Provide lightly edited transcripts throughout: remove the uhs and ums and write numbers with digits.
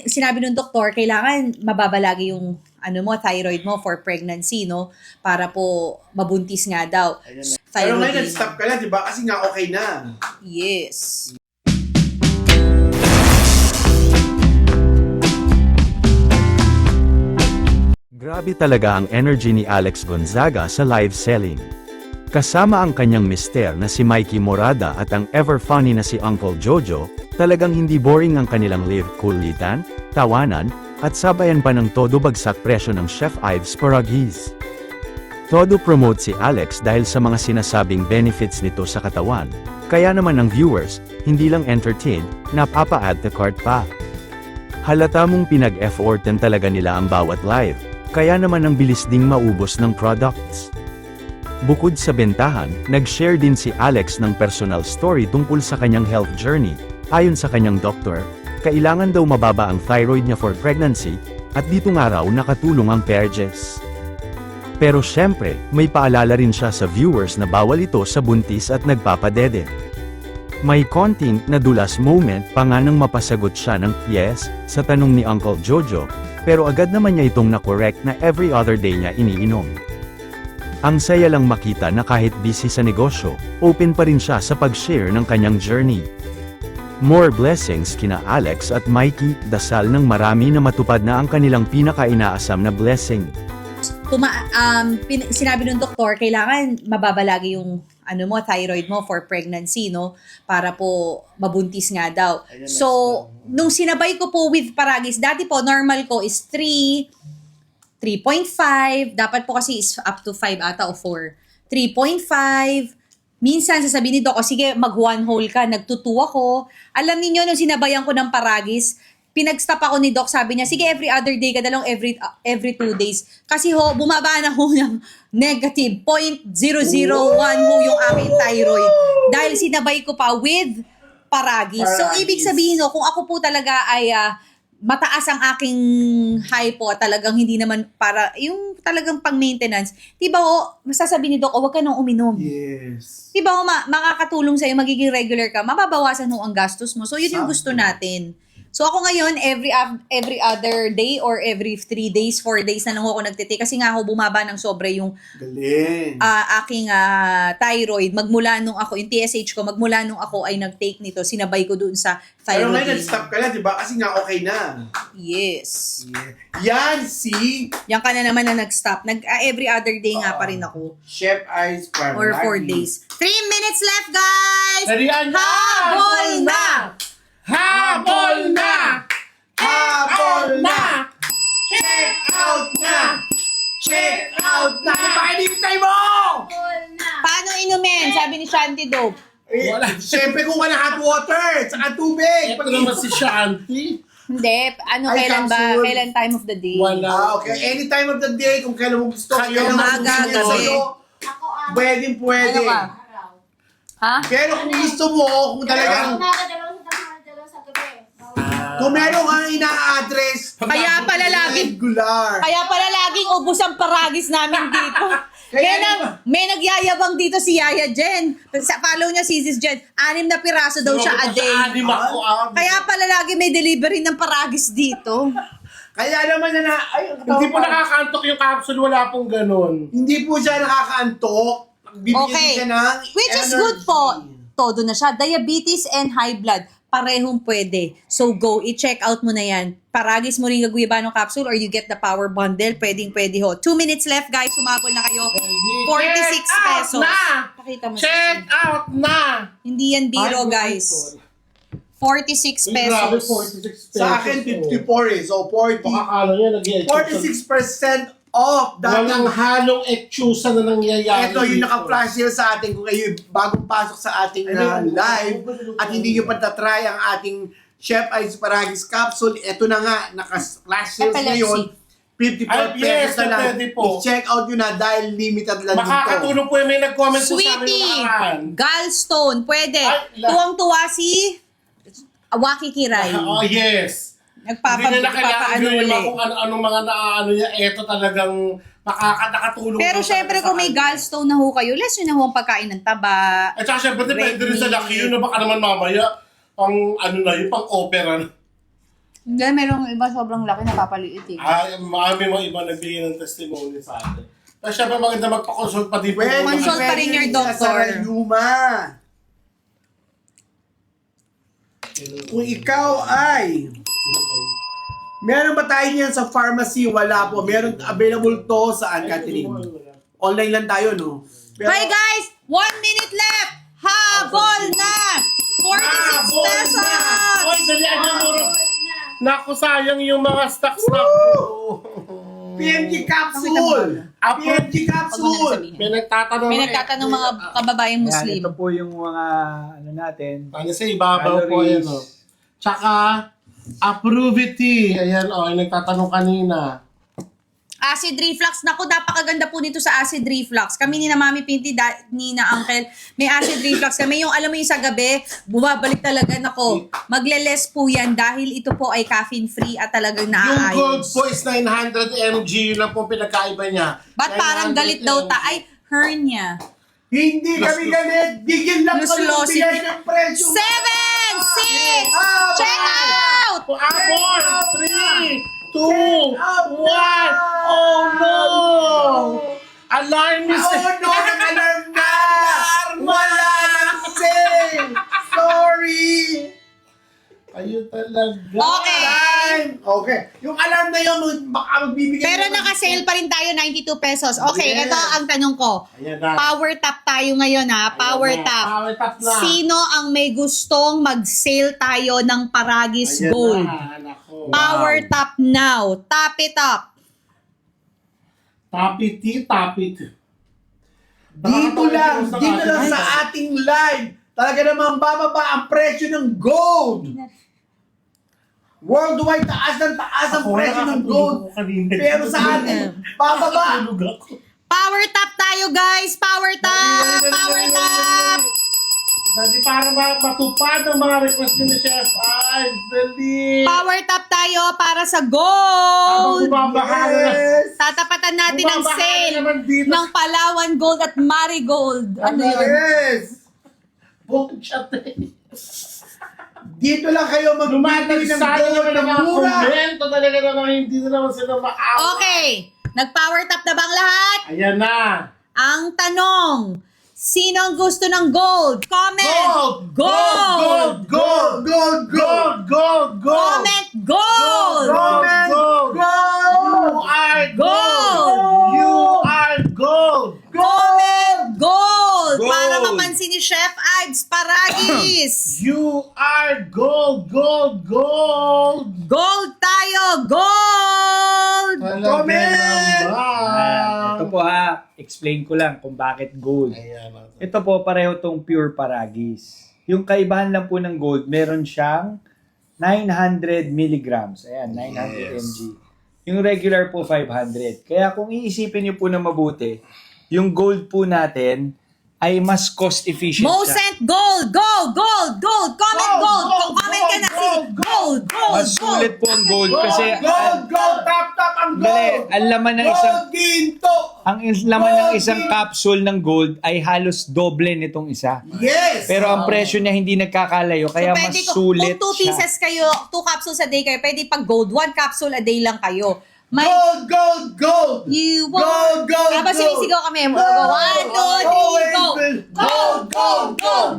sinabi ng doktor, kailangan mababa lagi yung thyroid mo for pregnancy, no? Para po mabuntis nga daw. Pero ngayon, nag-stop ka na, di ba? Kasi nga okay na. Yes. Grabe talaga ang energy ni Alex Gonzaga sa live selling. Kasama ang kanyang mister na si Mikey Morada at ang ever-funny na si Uncle Jojo, talagang hindi boring ang kanilang live kulitan, tawanan, at sabayan pa ng todo bagsak presyo ng Chef Ives Paragis. Todo promote si Alex dahil sa mga sinasabing benefits nito sa katawan, kaya naman ang viewers, hindi lang entertained, napapa-add to cart pa. Halata mong pinag-effortan talaga nila ang bawat live, kaya naman ang bilis ding maubos ng products. Bukod sa bentahan, nag-share din si Alex ng personal story tungkol sa kanyang health journey. Ayon sa kanyang doktor, kailangan daw mababa ang thyroid niya for pregnancy, at dito nga raw nakatulong ang Perges. Pero syempre, may paalala rin siya sa viewers na bawal ito sa buntis at nagpapadede. May konting nadulas moment pa nga nang mapasagot siya ng yes sa tanong ni Uncle Jojo, pero agad naman niya itong na-correct na every other day niya iniinom. Ang saya lang makita na kahit busy sa negosyo, open pa rin siya sa pag-share ng kanyang journey. More blessings kina Alex at Mikey, dasal ng marami na matupad na ang kanilang pinaka-inaasam na blessing. Sinabi ng doktor, kailangan mababa lagi yung thyroid mo for pregnancy, no? Para po mabuntis nga daw. So, nung sinabay ko po with Paragis, dati po normal ko is 3.5, dapat po kasi is up to 5 ata o 4. 3.5, minsan sasabihin ni Doc, sige, mag one whole ka, nagtutu ako. Alam niyo nung sinabayan ko ng Paragis, pinag-stop ako ni Doc, sabi niya, sige, every other day, kadalong every 2 days. Kasi bumaba na ng negative, 0.001 yung aking thyroid. Dahil sinabay ko pa with Paragis. So, ibig sabihin kung ako po talaga ay mataas ang aking high po, talagang hindi naman para, yung talagang pang-maintenance, diba masasabi ni Doc, wag ka nang uminom. Yes. Diba makakatulong sa'yo, magiging regular ka, mababawasan ang gastos mo. So, yun yung gusto natin. So, ako ngayon, every other day or every 3 days, 4 days na lang ako nagtitake. Kasi nga bumaba ng sobra yung aking thyroid. Magmula nung ako, yung TSH ko, magmula nung ako ay nag-take nito, sinabay ko dun sa thyroid. Pero ngayon, nag-stop ka na, di ba? Kasi nga okay na. Yes. Yeah. Yan ka na naman na nag-stop. Every other day nga pa rin ako. Chef Ives Paragis. Or 4 days. 3 minutes left, guys! Nariyan na! Habol na! Habol na! Habol na! Check out na! Check out na! Painintay mo! Paano inumin? Sabi ni Shanty Dope. Siyempre kung ka na hot water, saka tubig. Ito naman si Shanty. Hindi. Ay, Kailan ba? capsule. Kailan time of the day? Wala. Okay, any time of the day, kung kailan mo gusto. Kayo, kailan mo umaga, gusto niya gabi. sa'yo, pwede. Ano ka? Ha? Pero kung gusto mo, kung talagang, kung meron kang ina-address, Kaya pala regular. laging ubus ang Paragis namin dito. May nagyayabang dito si Yaya Jen. Follow niya si Sis Jen. 6 na piraso daw siya a day. Anim ako. Kaya pala lagi may delivery ng Paragis dito. Kaya naman na, Hindi po nakakantok yung capsule, wala pong ganun. Hindi po siya nakakaantok. Bibigyan Okay. siya ng Which is energy. good po. Todo na siya. Diabetes and high blood. Parehong pwede. So go, i-check out mo na yan. Paragis Moringa Guyabano capsule or you get the power bundle. Pwedeng-pwede ho. 2 minutes left, guys. Sumabol na kayo. 46 Check out pesos. na! Pakita mo. Check out na! Hindi yan biro, guys. 46 Uy, grabe, pesos. 46 pesos. Sa akin, 54 So, 40. Pakakala niya, nag-i-extra. 46% off. Walang halong etsyusa na nangyayari. Ito yung dito. naka-flash sale sa atin kung kayo bagong pasok sa ating live at hindi nyo pa tatry ang ating Chef Ives Paragis capsule. Ito na nga, naka-flash sale ngayon. 54 Ay, yes, pesos na lang. pwede po. I-check out nyo na dahil limited lang dito. Makakatulong po yung may nag-comment po sa amin Sweetie, nakaraan. gallstone, pwede. Ay, Tuwang-tuwa si Waki Kiray. Oh, yes. Hindi na kailangan Nagpapaano yun ulit. kung ano-anong mga naano niya. Ito talagang nakatulong. Pero daw syempre talaga kung sa may atin. gallstone na ho kayo, less yun na ho ang pagkain ng taba. At saka syempre depende rin sa Red laki yun na baka naman mamaya pang ano na yun, pang opera na. Hindi, merong iba sobrang laki napapaliit eh. Marami mga iba nagbigay ng testimony sa atin. Pero syempre maganda magpa-consult pa din po. Pwede, Consult pa rin your doctor. Sarayuma. Kung ikaw ay meron ba tayo niyan sa pharmacy? Wala po. Meron available to saan, Catherine? Online lang tayo, no? Pero, Hi guys! 1 minute left! Habol na! 46 pesos! Oy, dalian yung mura. Naku, sayang yung mga stocks na. PMG capsule! PMG Huwag mo na capsule! sabihin. May nagtatanong. May nagtatanong mga kababayang Yan, Muslim. ito po yung mga ano natin. Ano sa ibabaw po yan, o. Tsaka, Approvity. Ayan, o. Yung nagtatanong kanina. Acid reflux. Naku, napakaganda po nito sa acid reflux. Kami ni na Mami Pinty, ni na Uncle, may acid reflux kami. Yung alam mo yung sa gabi, bumabalik talaga. Nako, magle-less po yan dahil ito po ay caffeine-free at talagang Yung gold naaayos. po is 900 mg. Yun lang po pinagkaiba niya. Ba't parang 900 galit daw ta? mg. Ay, hernia. Hindi kami galit! Bigyan lang kami Luslosity. bigay ng presyo! 7! 6! Check out! Abort! 3, 2, 1. Out! Oh no! Alarm is... Oh no! Nag-alarm na! Wala nang sale! Sorry! Ayun talaga. Okay. Time! Okay. Yung alarm na yun, baka magbibigay Pero naman- naka-sale pa rin tayo, 92 pesos. Okay, Yes. ito ang tanong ko. Ayan na. Power tap tayo ngayon ha. Power Ayan na. tap. Power tap na. Sino ang may gustong mag-sale tayo ng Paragis Ayan Gold? na, nako. Power tap now. Tap it up. Tapit. Dito lang sa ating live. Talaga namang bababa ang presyo ng gold. Worldwide, taas ang presyo ng gold. Pero sa atin, bababa. Power tap tayo guys. Power tap. Power tap. Dali para matupad ang mga request ni Chef Ives. Dali. Power tap tayo para sa Habang gold. bumabahalo na. Yes. Tatapatan natin ang Bumabahalo sale naman dito. ng Palawan Gold at Marigold. Ano yun? Yes. Buong chat eh. Dito lang kayo magbibili ng Lumatagsayo gold naman na ang mga mura. komento talaga naman hindi na naman sila maawa. Okay. Nag-power tap na bang lahat? Ayan na. Ang tanong, sino ang gusto ng gold? Comment! Gold! Gold, gold, gold. Gold! Comment gold! Comment Gold! gold. You are Gold! You are gold! Comment gold! Gold! Para mapansin ni Chef Ives Paragis! You are gold! Gold! Gold! Gold tayo! Gold! Talaga Comment! naman. Ito po ha, explain ko lang kung bakit gold. Ayan. Ito po pareho tong pure Paragis. Yung kaibahan lang po ng gold, meron siyang 900 milligrams. Ayan, 900 mg. Yung regular po 500. Kaya kung iisipin niyo po na mabuti, yung gold po natin ay mas cost efficient siya. Mosent gold! Gold! Gold! Gold! Comment gold! Comment ka na si gold! Gold! Mas sulit po ang gold kasi Gold, gold, tap, tap ang dali, gold. ang laman ng isang Gold, ginto. laman ng isang capsule ng gold ay halos doble nitong isa. Yes. Pero ang presyo niya hindi nagkakalayo kaya So, mas pwede sulit kung 2 siya. pieces kayo, 2 capsules a day kayo, pwede pag gold, 1 capsule a day lang kayo. May Gold, gold, gold. you Gold, gold, Tapos gold. sinisigaw kami. 1, 2, 3, go! Gold, gold, gold.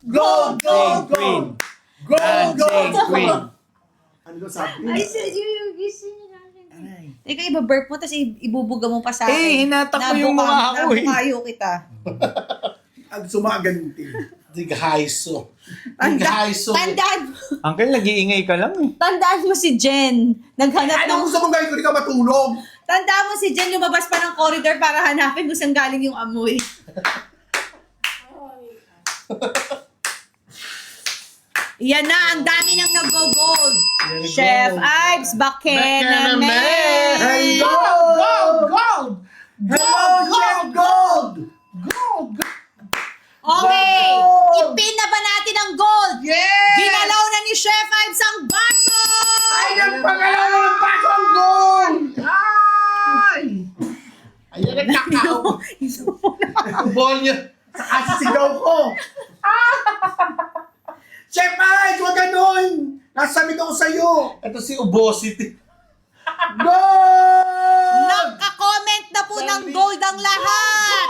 Gold, gold, Queen. gold. Gold, gold, Queen. gold. Ano ba sabi? I said you gising natin. Teka, iba-burp mo, tapos ibubuga mo pa sa akin. Eh, hinatak ko yung mukha ko eh. Nabukayo kita. Ang sumaganti. Dighaiso. Tandaan, Uncle, nag-iingay ka lang eh. tandaan mo si Jen. Naghanap ng... Ano gusto mong gawin ko? Di ka matulog. Tandaan mo si Jen, lumabas pa ng corridor para hanapin kung saan galing yung amoy. Yan na, ang dami nang nag-gold. There we Chef go. Ives, Bakenamen. Hello! Gold! Gold! Hello, Chef Gold! Gold! Okay, Gold! ipin na ba natin ang gold? Yes! Ginalaw na ni Chef Ives ang baso! Ay, nagpagalaw ng pasong gold! Ay! Ayan ang kakao. Ball niya. Saka sisigaw ko. Chef Ives, huwag ganun! Kasamit ako sa'yo. Ito si Obosity. Gold! Naka-comment na po ng gold ang lahat!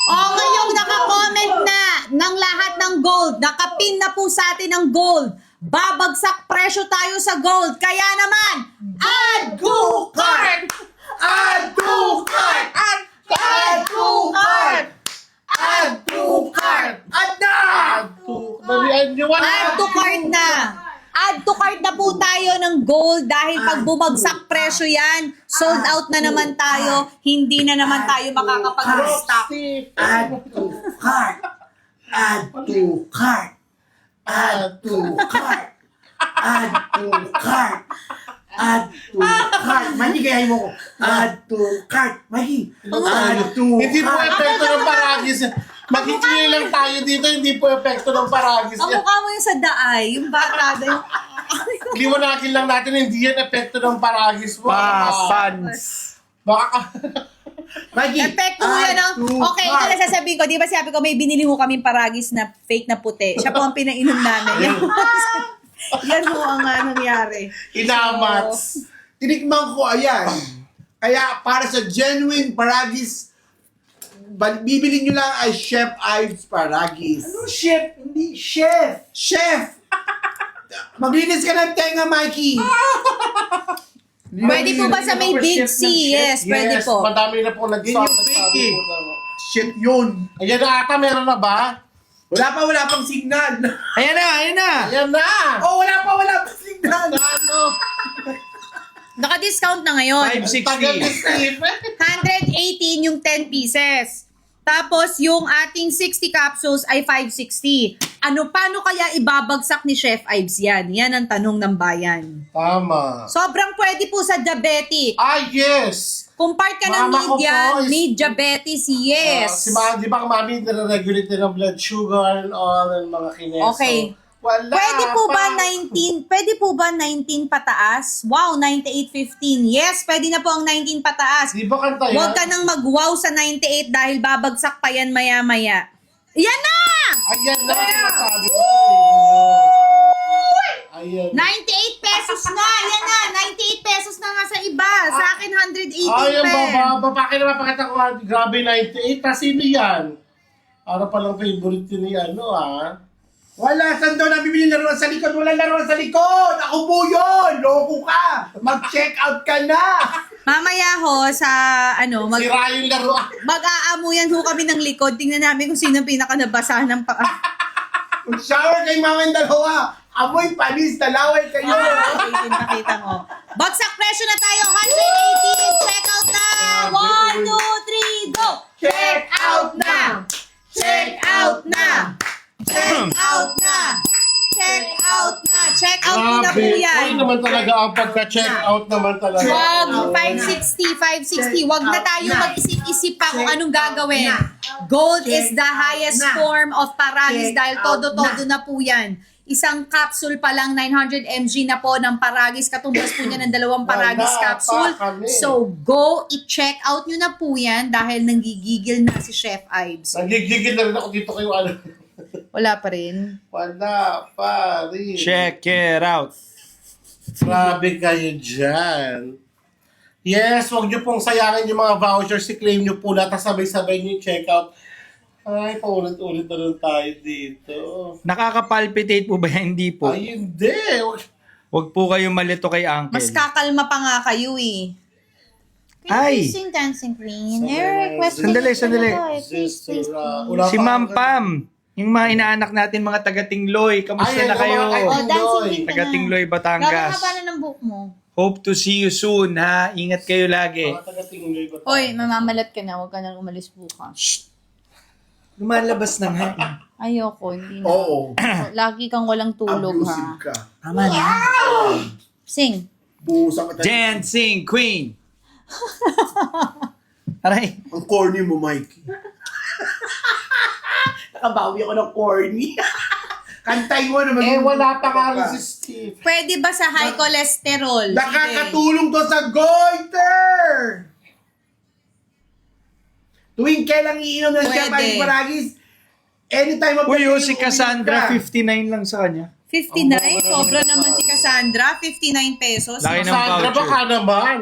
O ngayong naka-comment na ng lahat ng gold, nakapin na po sa atin ng gold, babagsak presyo tayo sa gold. Kaya naman, add to cart! Add to cart! Add to cart! Add to cart! Add na! Dalian nyo, wala. Add to cart na! Add to cart na po tayo ng gold dahil pag bumagsak presyo yan, sold out na naman tayo, hindi na naman tayo makakapag-restock. Add to cart! Add to cart! Add to cart! Add to cart! Add to cart! Mikey, gayahin mo ko. Add to cart! Mikey! Add to Hindi po cart! epekto ng paragis. Makikili lang tayo dito, hindi po epekto ng paragis. Ang mukha mo yung sa daay, yung bata na yung... Liwanagin lang natin, hindi yan epekto ng paragis mo. Fans. Baka Mikey! Epekto mo yan, add no? to Okay, ito cart. na sasabihin ko. Di ba sabi ko, may binili ho kaming paragis na fake na puti. Siya po ang pinainom namin. Yan ho ang nangyari. inamats. Tinikman ko, ayan. Kaya para sa genuine paragis, bibili nyo lang ay Chef Ives Paragis. Ano chef? Hindi chef. Chef! Maglinis ka ng tenga, Mikey! Pwede po ba sa may Big C? Yes, pwede po. Madami na po Yun nag-stop. yung fake eh. Shit yun. Ayan na ata, meron na ba? Wala pang signal. Ayan na, ayan na. Ayan na! Oh, wala pang signal. Ano? Naka-discount na ngayon. 560. Tagal ni Steve. 118 yung 10 pieces. Tapos yung ating 60 capsules ay 560. Paano kaya ibabagsak ni Chef Ives yan? Yan ang tanong ng bayan. Tama. Sobrang pwede po sa diabetic. Ah, yes! Kung part ka ng Mama ko media, po is- may diabetes, yes. Di ba ang mami nire-regulate din ang blood sugar and all and mga kineso? Okay. Wala Pwede po ba pa. 19? Pwede po ba 19 pataas? Wow, 98.15. Yes, pwede na po ang 19 pataas. Di ba kanta yan? Huwag ka nang mag-wow sa 98 dahil babagsak pa yan maya-maya. Yan na! Ayan na, sinasabi ko sa inyo. Ayan. 98 pesos na! Yan na! 98 pesos na nga sa iba. Sa akin, 118 Ay, ang pe. baba. Bakit naman pakita ko, grabe 98. Kasi sino yan? Para palang favorite ni Wala, saan daw nabibili laruan sa likod? Walang laruan sa likod! Ako po yun! Loko ka! Mag-check out ka na! Mamaya ho, sa Sira yung laruan. mag-aamuyan ho kami ng likod. Tingnan namin kung sino ang pinaka-nabasa ng Mag-shower kay mama yung dalawa! Amoy panis, talaway kayo! 118 nakita mo. Bagsak presyo na tayo. 118. Check out na. 1, 2, 3, go. Check out na! Check out na. Check out na. Check out na. Check out mo na po Grabe. yan. Ay naman talaga ang pagka-check out naman talaga. Wag, 560. Wag na tayo mag-isip-isip pa kung anong gagawin. Gold is the highest form of paragis dahil todo-todo na po yan. Isang capsule pa lang, 900 mg na po ng paragis. Katumbas po niya ng 2 paragis Wala pa capsule. kami. So, go i-check out nyo na po yan dahil nanggigigil na si Chef Ives. Nagigigil na rin ako dito kayo. Wala pa rin. Wala pa rin. Check it out. Grabe kayo dyan. Yes, huwag niyo pong sayangin yung mga vouchers. I-claim niyo po lahat. Tapos sabay-sabay niyo i-check out. Ay, paulit-ulit na rin tayo dito. Nakakapalpitate po ba yan? Hindi po. Ay, hindi. Huwag po kayo malito kay Uncle. Mas kakalma pa nga kayo eh. Ay! Sing Dancing Queen. Sandali. Sister, wala Si pa Ma'am ako- Pam. Yung mga inaanak natin, mga taga-Tingloy. Kamusta Ay, na yung kayo? mga Oh, dancing queen ka na. Taga-Tingloy, Gagawin Batangas. ka pa na ng book mo. Hope to see you soon, ha? Ingat kayo lagi. Mga taga-Tingloy ba tayo? Hoy, mamamalat ka na. Huwag ka na umalis bukas. Lumalabas na nga. Ayoko, hindi na. Oo. Lagi kang walang tulog, Abusive ha? ka. Tama na. Sing. Buusan ka tayo. Dancing Queen! Aray. Ang corny mo, Mikey. Nakabawi ako ng corny. Kantay mo naman. Wala pa nga rin si Steve. Pwede ba sa high cholesterol? Nakakatulong to sa goiter! Tuwing kailang iinom ng Pwede. Chef Ives Paragis, anytime Uy, mapagkain, si Cassandra, 59 lang sa kanya. 59? Sobra naman si Cassandra. 59 pesos. Laki ng Sandra, voucher. baka naman.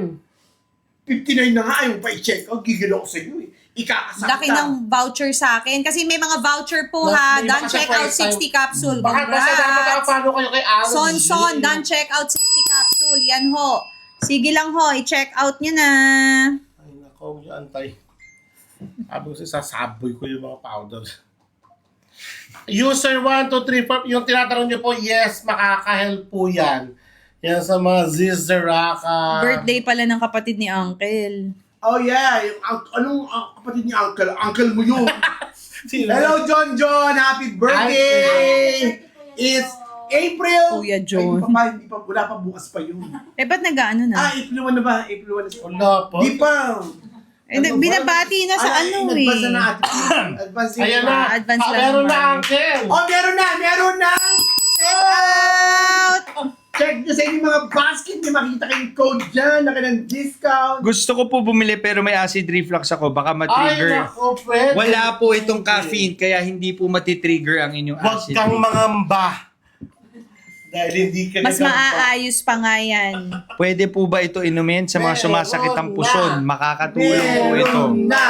59 na nga, ayaw pa i-check out. Gigil ako sa inyo eh. Ikakasakta. Laki ng voucher sa akin. Kasi may mga voucher po ha. May Done baka check sa out first time. 60 capsule. Baka basta dapat Congrats! nakapalo kayo kay Aaron Son, G. done check out 60 capsule. Yan ho. Sige lang ho, i-check out nyo na. Ay, nako, yung antay. Sabi ko sasaboy ko yung mga powder. User 1234, yung tinatanong niyo po, yes, makaka-help po yan. Yan sa mga Zizeraka. Birthday pala ng kapatid ni Uncle. Oh yeah, yung, anong kapatid ni Uncle? Uncle mo yun. Hello John John, happy birthday! It's April. Kuya John. Ay, hindi pa, wala pa bukas pa yun. Eh, ba't nag-ano na? April 1 na ba? April 1 na. Wala po. Di pa. Eh, binabati na sa ano eh. Advance na natin. Advance Ayan na. Advance lang Meron na, naman. Uncle. Oh, meron na! Out! Check nyo sa inyong mga basket, may makita kayong code dyan, laki ng discount. Gusto ko po bumili pero may acid reflux ako. Baka Ay, ma-trigger. nako, pwede. Wala po itong caffeine kaya hindi po matitrigger ang inyong Huwag acid kang reflux. mangamba. Dahil hindi ka Mas nagamba. maaayos pa nga yan. Pwede po ba ito inumin sa mga Meron sumasakit ang na. puson? Makakatulong po ito. Meron na!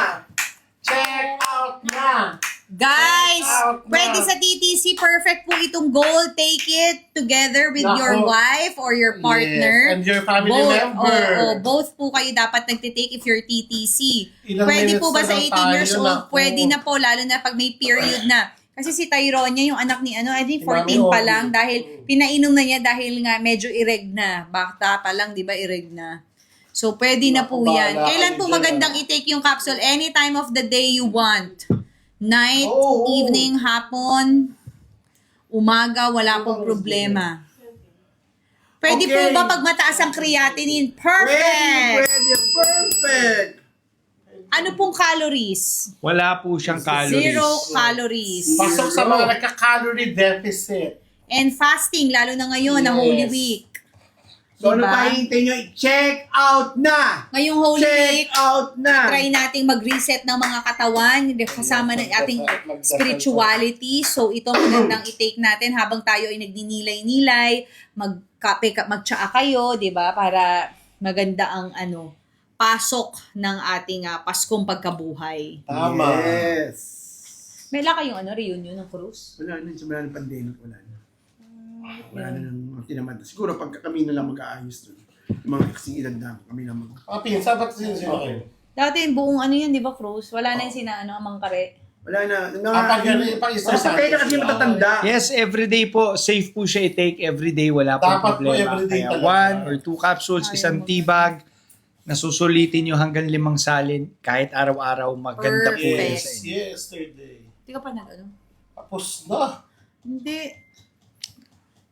Check out na. Guys, Out na. pwede sa TTC, perfect po itong goal. Take it together with Nako. your wife or your partner. Yes, and your family both, member. both po kayo dapat nagtitake if you're TTC. Ilang Pwede minutes po ba na sa lang 18 years tayo, old? nako. Pwede na po, lalo na pag may period na. Kasi si Tyronia, yung anak ni I think 14 Mami, pa oh. lang dahil pinainom na niya dahil nga medyo ireg na. Bata pa lang, di ba, ireg na. So, pwede na po Naku, yan. bahala Kailan kayo po dyan, magandang i-take yung capsule? Any time of the day you want. Night, Oo. evening, hapon, umaga, wala pong problema. Pwede po Okay. ba pag mataas ang creatinine? Perfect! Pwede, perfect! Ano pong calories? Wala po siyang calories. 0 calories. Pasok sa mga nagka-calorie deficit. And fasting, lalo na ngayon, na Holy Yes. Week. So, ano Diba? pa hihintay nyo? Check out na! Ngayong Holy Week, Check out na! try nating mag-reset ng mga katawan kasama ng ating spirituality. So, ito magandang i-take natin habang tayo ay nagninilay-nilay, magkape, magtsaa kayo, di ba? Para maganda ang pasok ng ating Paskong pagkabuhay. Tama. Yes! May la kayong reunion ng cruise? Wala na, wala na pandemic, wala na. Wala na ng tinamad. Siguro pagka kami na lang mag-aayos doon. Yung mga kasing edad na kami na mag- Mga pinsan, ba't sino kayo? Dati buong yan, di ba, cruise? Wala na yung amang kare. Wala na. Pag yan, pag isa Basta kayo na kasi matatanda. Yes, everyday po. Safe po siya i-take everyday. Wala pong Dapat po problema. everyday Kaya talaga. 1 or 2 capsules, Ayaw isang mo. tibag, nasusulitin nyo hanggang 5 salin. Kahit araw-araw, maganda po Perfect. yun Yes, sa inyo. yesterday. Hindi ka pa Tapos na. Hindi.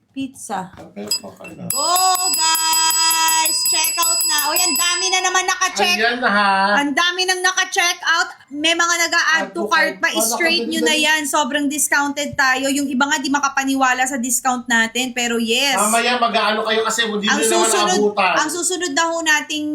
Pizza. Okay, okay na. Go, guys! Check out na. O, ang dami na naman naka-check. Ayan na ha. Ang dami nang naka-check out. May mga nag-a-add to cart pa. Wala ka Straight nyo na yan. Sobrang discounted tayo. Yung iba nga di makapaniwala sa discount natin. Pero yes. Mamaya mag-ano kayo kasi hindi Ang nyo naman abutan. susunod na ho nating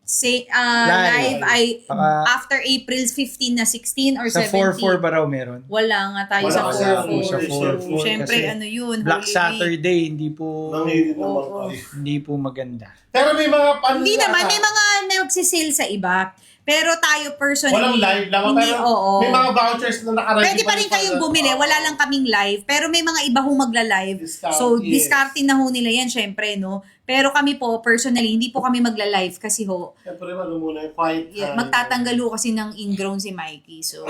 live ay Baka- after April 15 na 16 or Sa 17. 4-4 ba raw meron? Wala nga tayo Wala sa kasi 4-4. sa 4-4 Siyempre, kasi yun, Black Holy Week. Saturday, hindi po Nanginig naman Oo. kayo. hindi po maganda. Pero may mga Hindi naman, may mga nagsisale sa iba. Pero tayo personally, Walang live lang. hindi, Pero oo. may mga vouchers na nakaready. Pwede pa rin kayong bumili, wala lang kaming live. Pero may mga iba hong magla-live. Discount, So, yes. discarding na ho nila yan, syempre, no? Pero kami po, personally, hindi po kami magla-live kasi ho, Siyempre, ano muna yung quiet time. magtatanggal ho kasi ng ingrown si Mikey. So,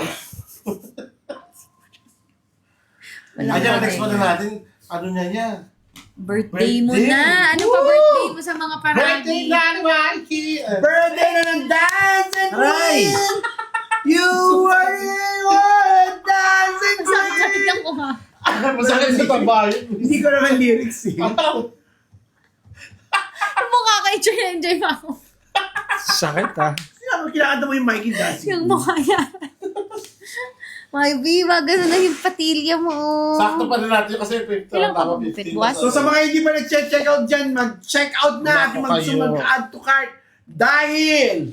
wala Ayan, kami. next one na natin. Ano na yan? Birthday mo Birthday. na. Ano pa birthday mo sa mga Birthday paragi? na, Mikey! Birthday na ng dancing Aray! queen! You are dancing Sakit queen! lang ko ha. Masakit sa tabayo. Hindi ko naman lyrics eh. Ang mukha kay enjoy mo ako. Sakit ah. Sinabi, kinakanta mo yung Mikey dancing. Yung mukha niya. My biwa, gano'n na yung patilya mo. Sakto pa rin natin kasi 15. Kailan ka tama, magpipit, 15. buwas? So sa mga hindi pa nag-check out dyan, mag-check out na at Naku mag-gusto kayo. mag-add to cart dahil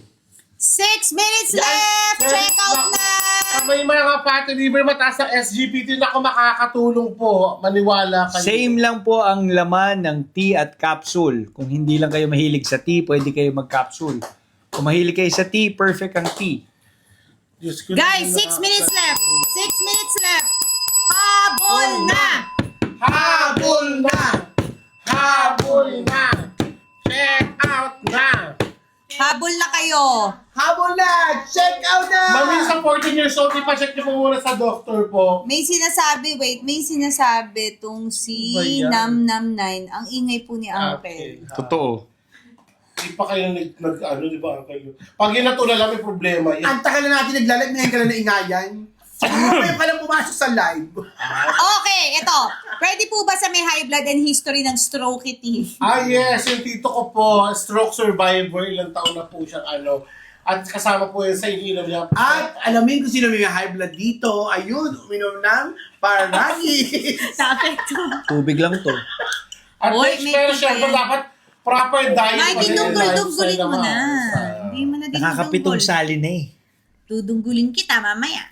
6 minutes Yes, left! yes, Check out naku. na! Sa may mga fatty liver, mataas ang SGPT na ako makakatulong po. Maniwala kayo. Same lang po ang laman ng tea at capsule. Kung hindi lang kayo mahilig sa tea, pwede kayo mag-capsule. Kung mahilig kayo sa tea, perfect ang tea. Diyos ko, Guys, 6 minutes left. 6 minutes left. Habol na! Habol na! Habol na! Check out na! Habol na kayo. Habol na! Check out na! Mami, sa 14 years old, ipacheck niyo po muna sa doctor po. May sinasabi tong si Ba yan? Nam9. Ang ingay po ni Uncle. Totoo. Hindi pa kayo nag-ano, di ba? Kayo. Pag yun natulala, may problema. Yan. Ang tagal na natin naglalag, ngayon ka na naingayan. Ngayon ka lang pumasok sa live. Okay, ito. Pwede po ba sa may high blood and history ng stroke tea? Yes, yung tito ko po, stroke survivor, ilang taon na po siyang ano. At kasama po yun sa ininom niya. At alamin kung sino may high blood dito. Ayun, uminom ng paragi. Nakapekto. Tubig lang to. At Oy, next, may pero tita syempre yan. dapat proper diet. Mikey, pa din, dunggul-dunggulin lifestyle mo na. naman. Hindi mo na Nakakapitong dinudunggul. sali na eh. Dudunggulin kita mamaya.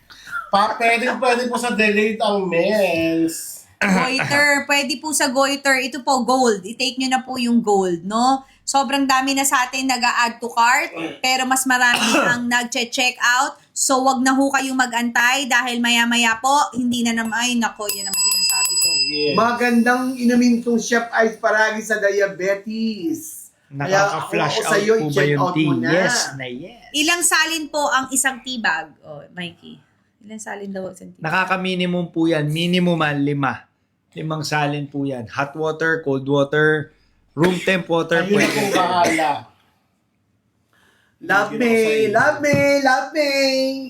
Pwede po sa delayed ang mens. Goiter, pwede po sa goiter. Ito po, gold. I-take nyo na po yung gold, no? Sobrang dami na sa atin nag-a-add to cart, pero mas marami ang nag-check out. So, wag na ho kayong mag-antay dahil maya-maya po, hindi na naman, ay nako, yan naman sinasabi ko. Yes. Magandang inumin tong Chef Ice paragi sa diabetes. Nakaka-flash Kaya, out sa'yo, po ba i-check yung out tea? mo na. Yes na yes. Ilang salin po ang isang tea bag? Oh, Mikey. Ilang salin daw ang isang tea bag? Nakaka-minimum po yan. Minimum 5. 5 salin po yan. Hot water, cold water, room temp water. Ayun na Pwede. po bahala. Love me, love me, love me.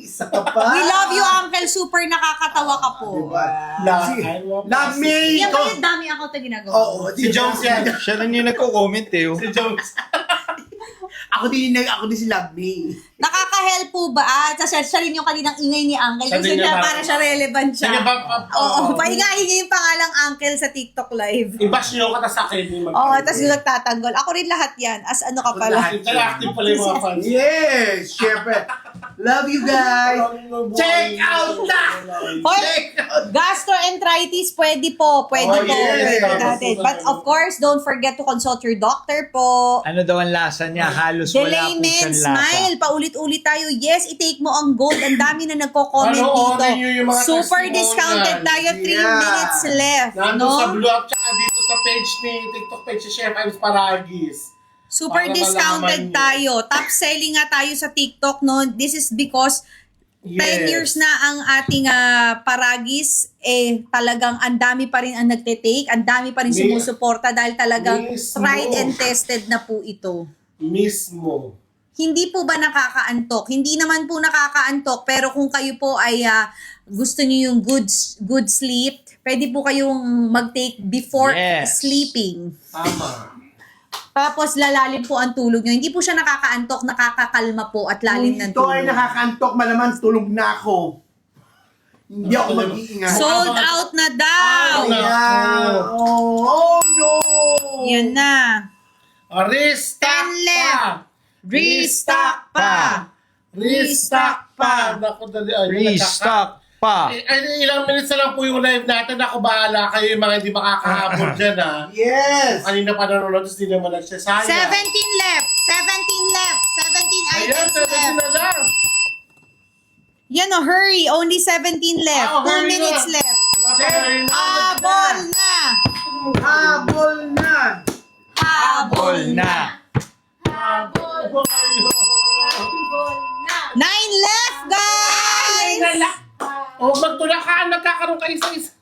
Isa ka pa. We love you, Uncle. Super nakakatawa ka po. Diba? Love, Love me. Yan ba yung dami ako ito ginagawa? Oo, Si Jones yan. Siya lang yung nagko-comment eh. Oh. Si Jones. Ako din si Love me. Nakaka-help po ba? Siya rin yung kaninang ingay ni Uncle. Siya Kasi din na naman. para siya relevant siya. Sige ba? Oo, pahingahin niyo yung pangalang Uncle sa TikTok live. I-bash nyo ka sa akin. Oo, tapos yung nagtatanggol. Ako rin lahat yan. As ano ka pala. Lahat. Interactive pala yung mga fans. Yes, syempre. Love you guys. Check out na! Hoy, Check out. gastroenteritis, pwede po. Pwede Oh, po. yes. Pwede natin. But of course, don't forget to consult your doctor po. Ano daw ang lasa niya? Halos wala Delay po men, siyang lasa. smile. Paulit-ulit tayo. Yes, i-take mo ang gold. Ang dami na nagko-comment Ano, dito. order nyo yung mga Super testimonial. discounted tayo. 3 Yeah. minutes left. Nandun sa No? Blue Up tsaka dito sa page ni TikTok page si Chef Ives Paragis. Super Para discounted malaman nyo. tayo. Top selling nga tayo sa TikTok, no? This is because 10 years na ang ating Paragis, talagang ang dami pa rin ang nagte-take, ang dami pa rin May- sumusuporta dahil talagang mismo. tried and tested na po ito. Mismo. Hindi po ba nakakaantok? Hindi naman po nakakaantok, pero kung kayo po ay gusto niyo yung good sleep, pwede po kayong mag-take before Yes. sleeping. Tama. Tapos lalalim po ang tulog nyo. Hindi po siya nakakaantok, nakakakalma po at lalim ng Ito ay tulog. nakakantok, malaman tulog na ako. Hindi ako mag-iingat. Sold out na daw! Ayan. Oh no! Yan na. Restock 10 left. pa! Restock pa! Restock pa! Naku, dali. Restock pa. Ilang minutes na lang po yung live natin. Ako bahala kayo yung mga hindi makakahabol dyan ha. Yes! Kanina pa nanonood, tapos di naman nagsasaya. 17 left. 17 left. 17 Ayan, items 17 left. na lang. Yan o, hurry. Only 17 left. 2 hurry minutes na. left. Napakahirap na. Habol na! Habol na! Habol na. Habol Habol kayo. na! 9 left, guys! O, magtulakan. Nagkakaroon kayo sa isa.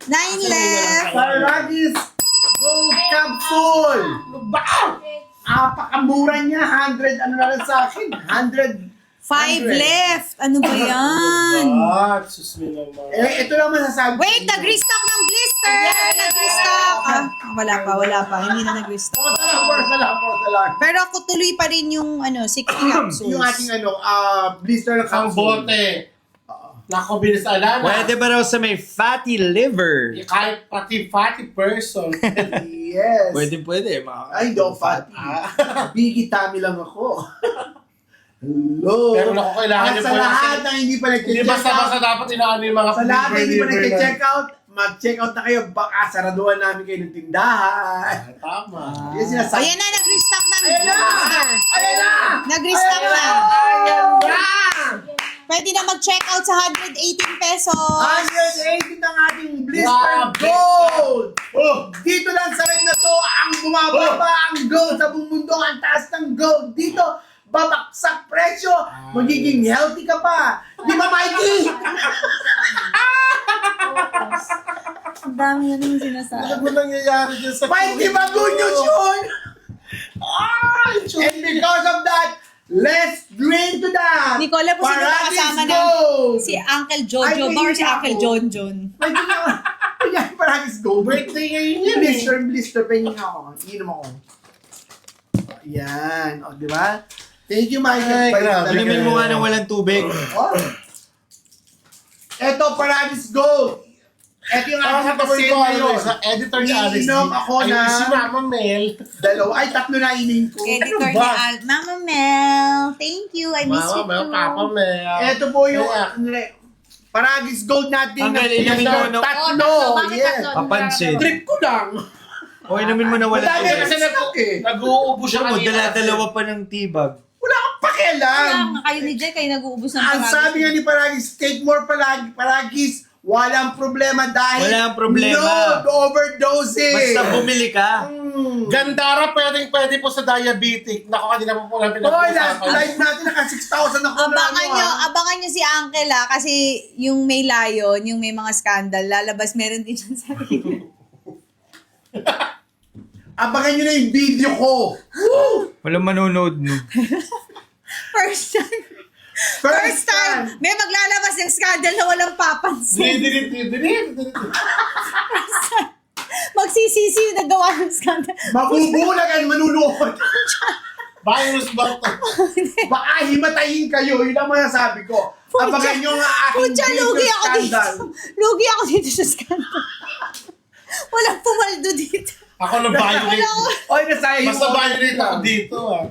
9 left. Paragis Gold Capsule! Ba! Apakamura niya, 100, ano na lang sa akin? 100. 5 left. Ano ba yan? Ah, sus me naman. Ito lang masasabi. Wait, nag-restock ng blister! Nag-restock! Wala pa. Hindi na nag-restock. Porsa lang. Pero ako tuloy pa rin yung 60 capsules. Yung ating blister ng Ang capsule. bote. Nako, bilis alala. Pwede ba raw sa may fatty liver? Kahit pati fatty person. Yes. Pwede. Ay, don't fat. Biggie tummy lang ako. Hello. Pero naku, kailangan At niyo sa po lahat kasi- na hindi pa Hindi nag-check out, basta-basta dapat inaano yung mga sa lahat na hindi pa liver na- nag-check out, mag-check out na kayo. Baka saraduhan namin kayo ng tindahan. Tama. Yan O sinasabi. yan na, nag-restock ng Ayan na! blister. Ayan na! Nag-restock Ayan na. Ayan na! Pwede na mag-check out sa 118 pesos. 180 ang ating blister Grabe. gold! Oh! Dito lang sa live na to, ang bumababa ang gold sa buong mundo, ang taas ng gold. Dito, babaksak presyo, magiging healthy ka pa. Di ba, Mikey? Ang dami na naman sinasabi. Ano ba nangyayari dyan sa Mikey, ba good news yun? And because of that, let's drink to that. Nicole, po sino ba Paratis kasama na? gold. Si Uncle Jojo Ay, ba or si kaibigan Uncle ko. John John? Mikey na, kaya paratis gold. Birthday ngayon yan eh. Blister, pahingin ako. Inom ako. Yan, o, di ba? Thank you, Mikey. Ay, grabe. Inumin mo nga ng walang tubig. Oh. Ito, Paradis Gold. Ito yung ating Tapos pasale ngayon. sa editor ni Alex. Iinom ako Ay, na si Mama Mel. dalawa. Ay, tatlo na inin ko. Editor Ano ni ba? Mama Mel. Thank you. I miss Mama you Mel, too. Papa Mel. Ito po yung Kaya, Paradis Gold natin. Ang galing, Tatlo. inumin mo, no? Tatlo. Bakit Yes. tatlo? Papansin. Trip ko lang. O inumin mo na walang Madami tubig. kasi stock eh. nag-uubo siya Siya mo, kanina. dala-dalawa pa ng tibag. Wala kang pakialam. Kaya nga kayo ni Jay, kayo nag-uubos ng Ang paragis. sabi nga ni Paragis, take more Paragis. Walang problema dahil Walang problema. no overdosing. Basta bumili ka. Gandara, pwede po sa diabetic. Naku, kanina po po namin Hoy, last live natin naka 6,000 na kung Abangan nyo si Uncle kasi yung may layon, yung may mga scandal, lalabas meron din siya sa Abangan nyo na yung video ko. Walang manonood no. First time. First time. May maglalabas ng scandal na walang papansin. Dinit. Magsisisi yung nagawa ng scandal. Mabubulag ang manunood. Virus ba ito? Baka himatayin kayo. Yun ang masasabi ko. Abangan nyo nga aking Pucha, video lugi ako dito. scandal. Lugi ako dito sa scandal. Walang pumaldo dito. Ako na violate. Oy, nasayang Basta mo. violate ako dito ah.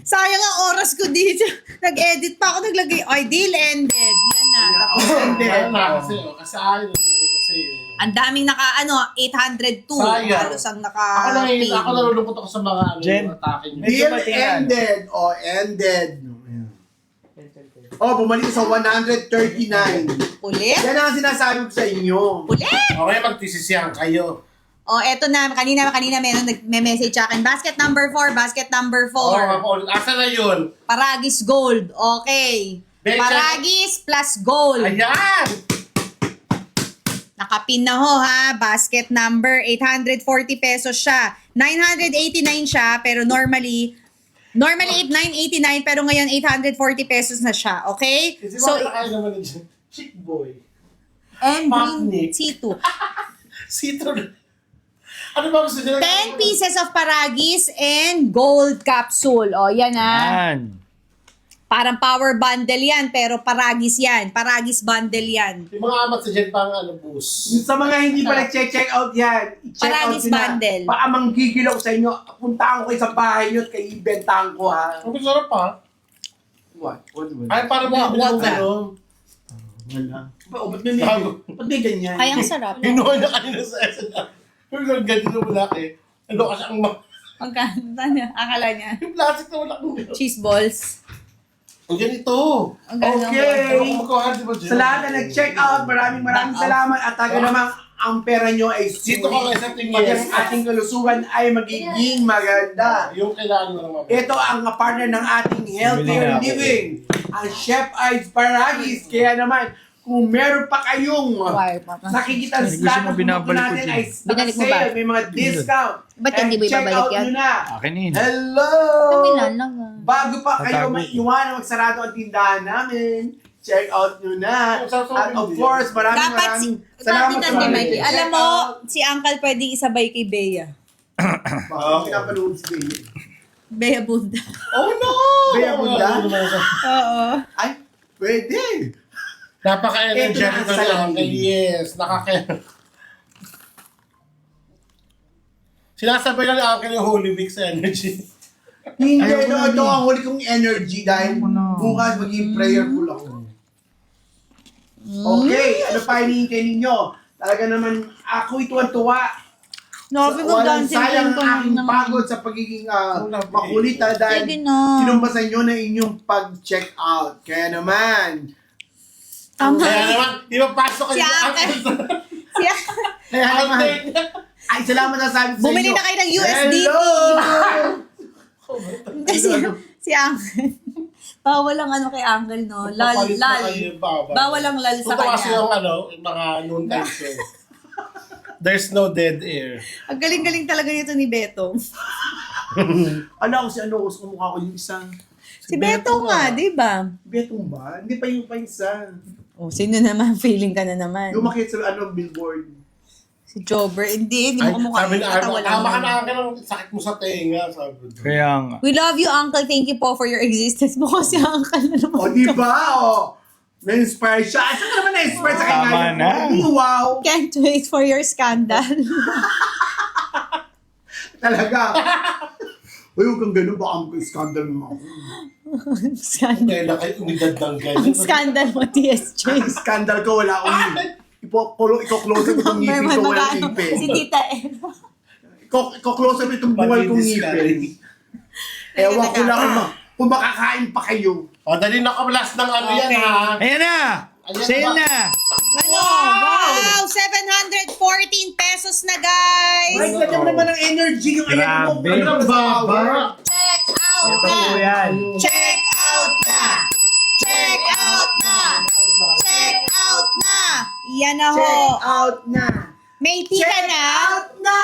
Sayang ang oras ko dito. Nag-edit pa ako, naglagay, ay, deal ended. Yan na. Tapos, Hindi. Ano na kasi, kasi ayaw kasi. ang daming 802. Sayang. Halos ang Ako nalulungkot ako sa mga Jen. atake niyo. Medyo Deal matingan. ended. O, ended. Oh, bumalik sa 139. Ulit? Yan ang sinasabi ko sa inyo. Ulit? Okay, magtisisiyang kayo. Oh, eto na. Kanina meron nag-message sa akin. Basket number 4, basket number 4. Asa na yun? Paragis gold. Okay. Betcha. Paragis plus gold. Ayan! Nakapin na ho ha. Basket number 840 pesos siya. 989 siya pero normally 989 pero ngayon 840 pesos na siya. Okay? Kasi So, makakaya naman na dyan. Chick boy. and Pacnic. green C2. Citron. Ano ba gusto nila? 10 pieces of paragis and gold capsule. O, yan ha. Yan. Parang power bundle yan, pero paragis yan. Paragis bundle yan. Yung mga amat sa dyan pang boost. Sa mga hindi pa nag-check out yan, i-check out Paragis nyo na. bundle. Baka manggigil ako sa inyo. Puntahan ko kayo sa bahay nyo at kayo ibentahan ko ha. Ang sarap pa. What? Ay, parang What bibili mo that? ano. Wala. Ba't may Bago. Ba't may ganyan? Ay, ang sarap. Hinuha niya kanina sa SNR. Yung ganito mo laki. Ano kasi ang Magkano? Akala niya. yung plastic na wala kong Cheese balls. Ang ganito. Ang gano'n. Okay. Ano kung magkakahal, di ba, Jen? Sa lahat na nag-check out, maraming salamat at taga namang ang pera nyo ay Dito ka kayo sa tingin. Pag ang ating kalusugan ay magiging maganda. Yung kailangan mo lang mabili. Ito ang partner ng ating healthier Bumili na ako. living. Ang Chef Ives Paragis. Kaya naman, kung meron pa kayong Wire pa. nakikita sa Gusto lahat mo ng produkto binabalik ko natin dyan. ay Binalik mo ba? sale, may mga discount. Ba't hindi mo check ibabalik out yan? nyo na. Akin yun. Hello! Kamilan lang ah. Bago pa kayo Tatago. maiwan magsarado ang tindahan namin, check out nyo na. At of course, Dapat maraming salamat sabi natin, Mikey. Check Alam mo, out. si Uncle pwedeng isabay kay Bea. Bakit pinapanood si Bea? Bea Bunda. Oh no! Bea Bunda? Oo. Ay, pwede. Napaka-energetic Ito na ang na lang. salamin. Yes, Sinasabay lang ni Uncle yung Holy Mix Energy. Hindi, Ayoko na, ito Lee. ang huli kong energy dahil Ayoko na. bukas maging prayerful ako. Okay, ano pa hinihintay ninyo? Talaga naman, ako'y tuwan-tuwa. Sabi ko, Walang dancing sayang queen ang ka aking naman. pagod sa pagiging makulit dahil Sige na. sinumbasan nyo na inyong pag-check out. Kaya naman, Tama. Kaya naman, di ba pasok Si kayo Uncle. Siya. kaya naman, ay salamat na sabi sa Bumili inyo. na kayo ng USDT. Hello! Kasi si Uncle. Bawal ang ano kay Uncle, no? Lal. Papalit na kayo, Bawal ang lal sa Totoo kasi kanya. yung mga noontime show. There's no dead air. Ang galing-galing talaga nito ni Beto. Ano ko si ano, kumukha ko yung isang. Si Beto nga, di ba? Betong ba? Hindi pa yung isa. Oh, sino naman? Feeling ka na naman. Lumakit sa billboard. Si Jobber. Hindi mo kumukha. sabi ni Arma, Katawa lang baka yan. na ng sakit mo sa tenga. Sabi ko. Kaya nga. We love you, Uncle. Thank you po for your existence. Mo kasi Uncle na naman. O, di ba? O, na-inspire siya. Saan ka naman na-inspire sa kanya? Tama na. Wow! Can't wait for your scandal. Talaga. Uy, huwag kang ganun. Baka mag-scandal mo ako. Scandal. Kaya na kayo umidad ng ganyan. Ang scandal mo, TSJ. Ang scandal ko, wala akong Iko-close up itong ngipin ko, walang ngipin. Si Tita Eva. Iko-close up itong bungal kong ngipin. Ewan ko lang kung makakain pa kayo. O, dali na ka last ng ano yan, Okay. ha? Ayan na! Ayan Sale ba? na! Ano? Wow! 714 pesos na, guys! Ay, lagyan mo naman ng energy yung ayan mo. Grabe. Ano ba? Check out Ito na! po yan. Check out na! Check out na! Check out na! Yan na ho! Check out na! May tika Check na! out na!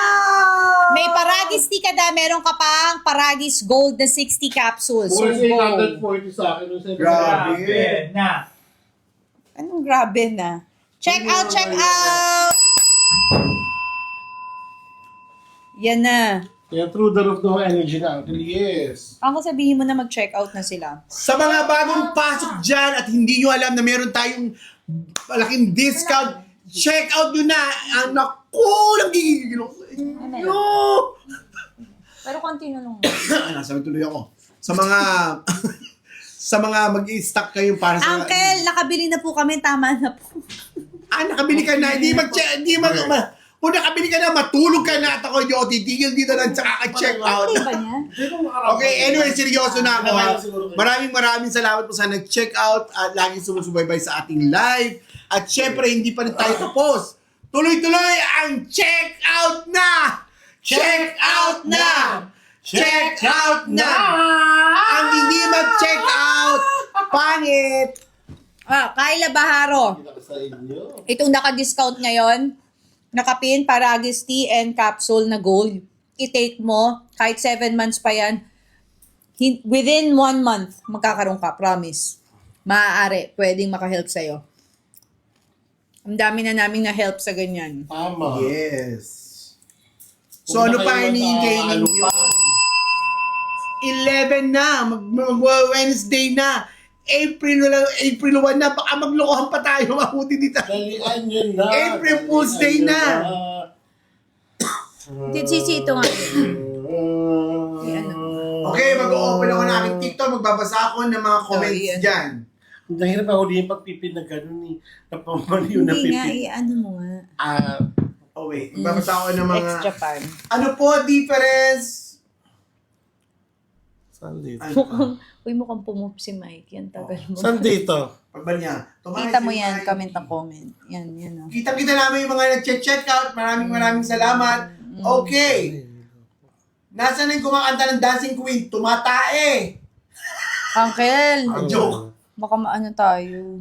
May Paragis tika na. Meron ka pang Paragis Gold na 60 capsules. So, Puro go. 840 sa akin. Nung sabi ko, Grabe. Grabe na. Anong grabe na? Check out, check out! Yan na. Kaya through the roof no energy na. Yes. Ako sabihin mo na mag-check out na sila. Sa mga bagong pasok dyan at hindi nyo alam na meron tayong malaking discount, check out nyo na. Naku, nagigigil ako sa inyo. Pero continue lang. Nasabi tuloy ako. Sa mga sa mga mag-i-stock kayo para sa... Uncle, nakabili na po kami. Tama na po. Nakabili ka na. Kung nakabili ka na, matulog ka na at ako yung titigil dito lang tsaka ka-check out. Okay ba niya? Okay, anyway, seryoso na ako. Ha? Maraming salamat po sa nag-check out at laging sumusubaybay sa ating live. At syempre, hindi pa rin tayo tapos. Tuloy-tuloy ang check out na! Check out na! Check out na! Ang hindi mag-check out, pangit! Kyla Baharo. Kita ko sa inyo. Itong naka-discount ngayon, nakapin, Paragis tea and capsule na gold. I-take mo, kahit 7 months pa yan, within 1 month, magkakaroon ka, promise. Maaari, pwedeng makahelp sa'yo. Ang dami na naming na-help sa ganyan. Tama. Yes. So ano pa hinihintay Ano ninyo? pa? 11 na, mag-Wednesday na. April 1 na, baka maglokohan pa tayo, mabuti dito. Dalian yun na. April Fool's Day na. Sisi, ito nga. Okay, mag-open ako ng aking TikTok, magbabasa ako ng mga comments Sorry, dyan. Ang dahil pa huli yung pagpipin na gano'n eh. Napamaliw na Hindi nga, pipin. ano mo nga. Oh wait, magbabasa ako ng mga... Extra pan. Ano po difference? Saan dito? Mukhang pumup si Mike. Yan, tagal mo. Saan dito? Pagbal niya. Kita mo yan, comment na comment. Yan, yan. Oh. Kita-kita namin yung mga nag-check out. Maraming salamat. Okay. Nasaan yung kumakanta ng Dancing Queen? Tumatae. Uncle, Joke. baka maano tayo.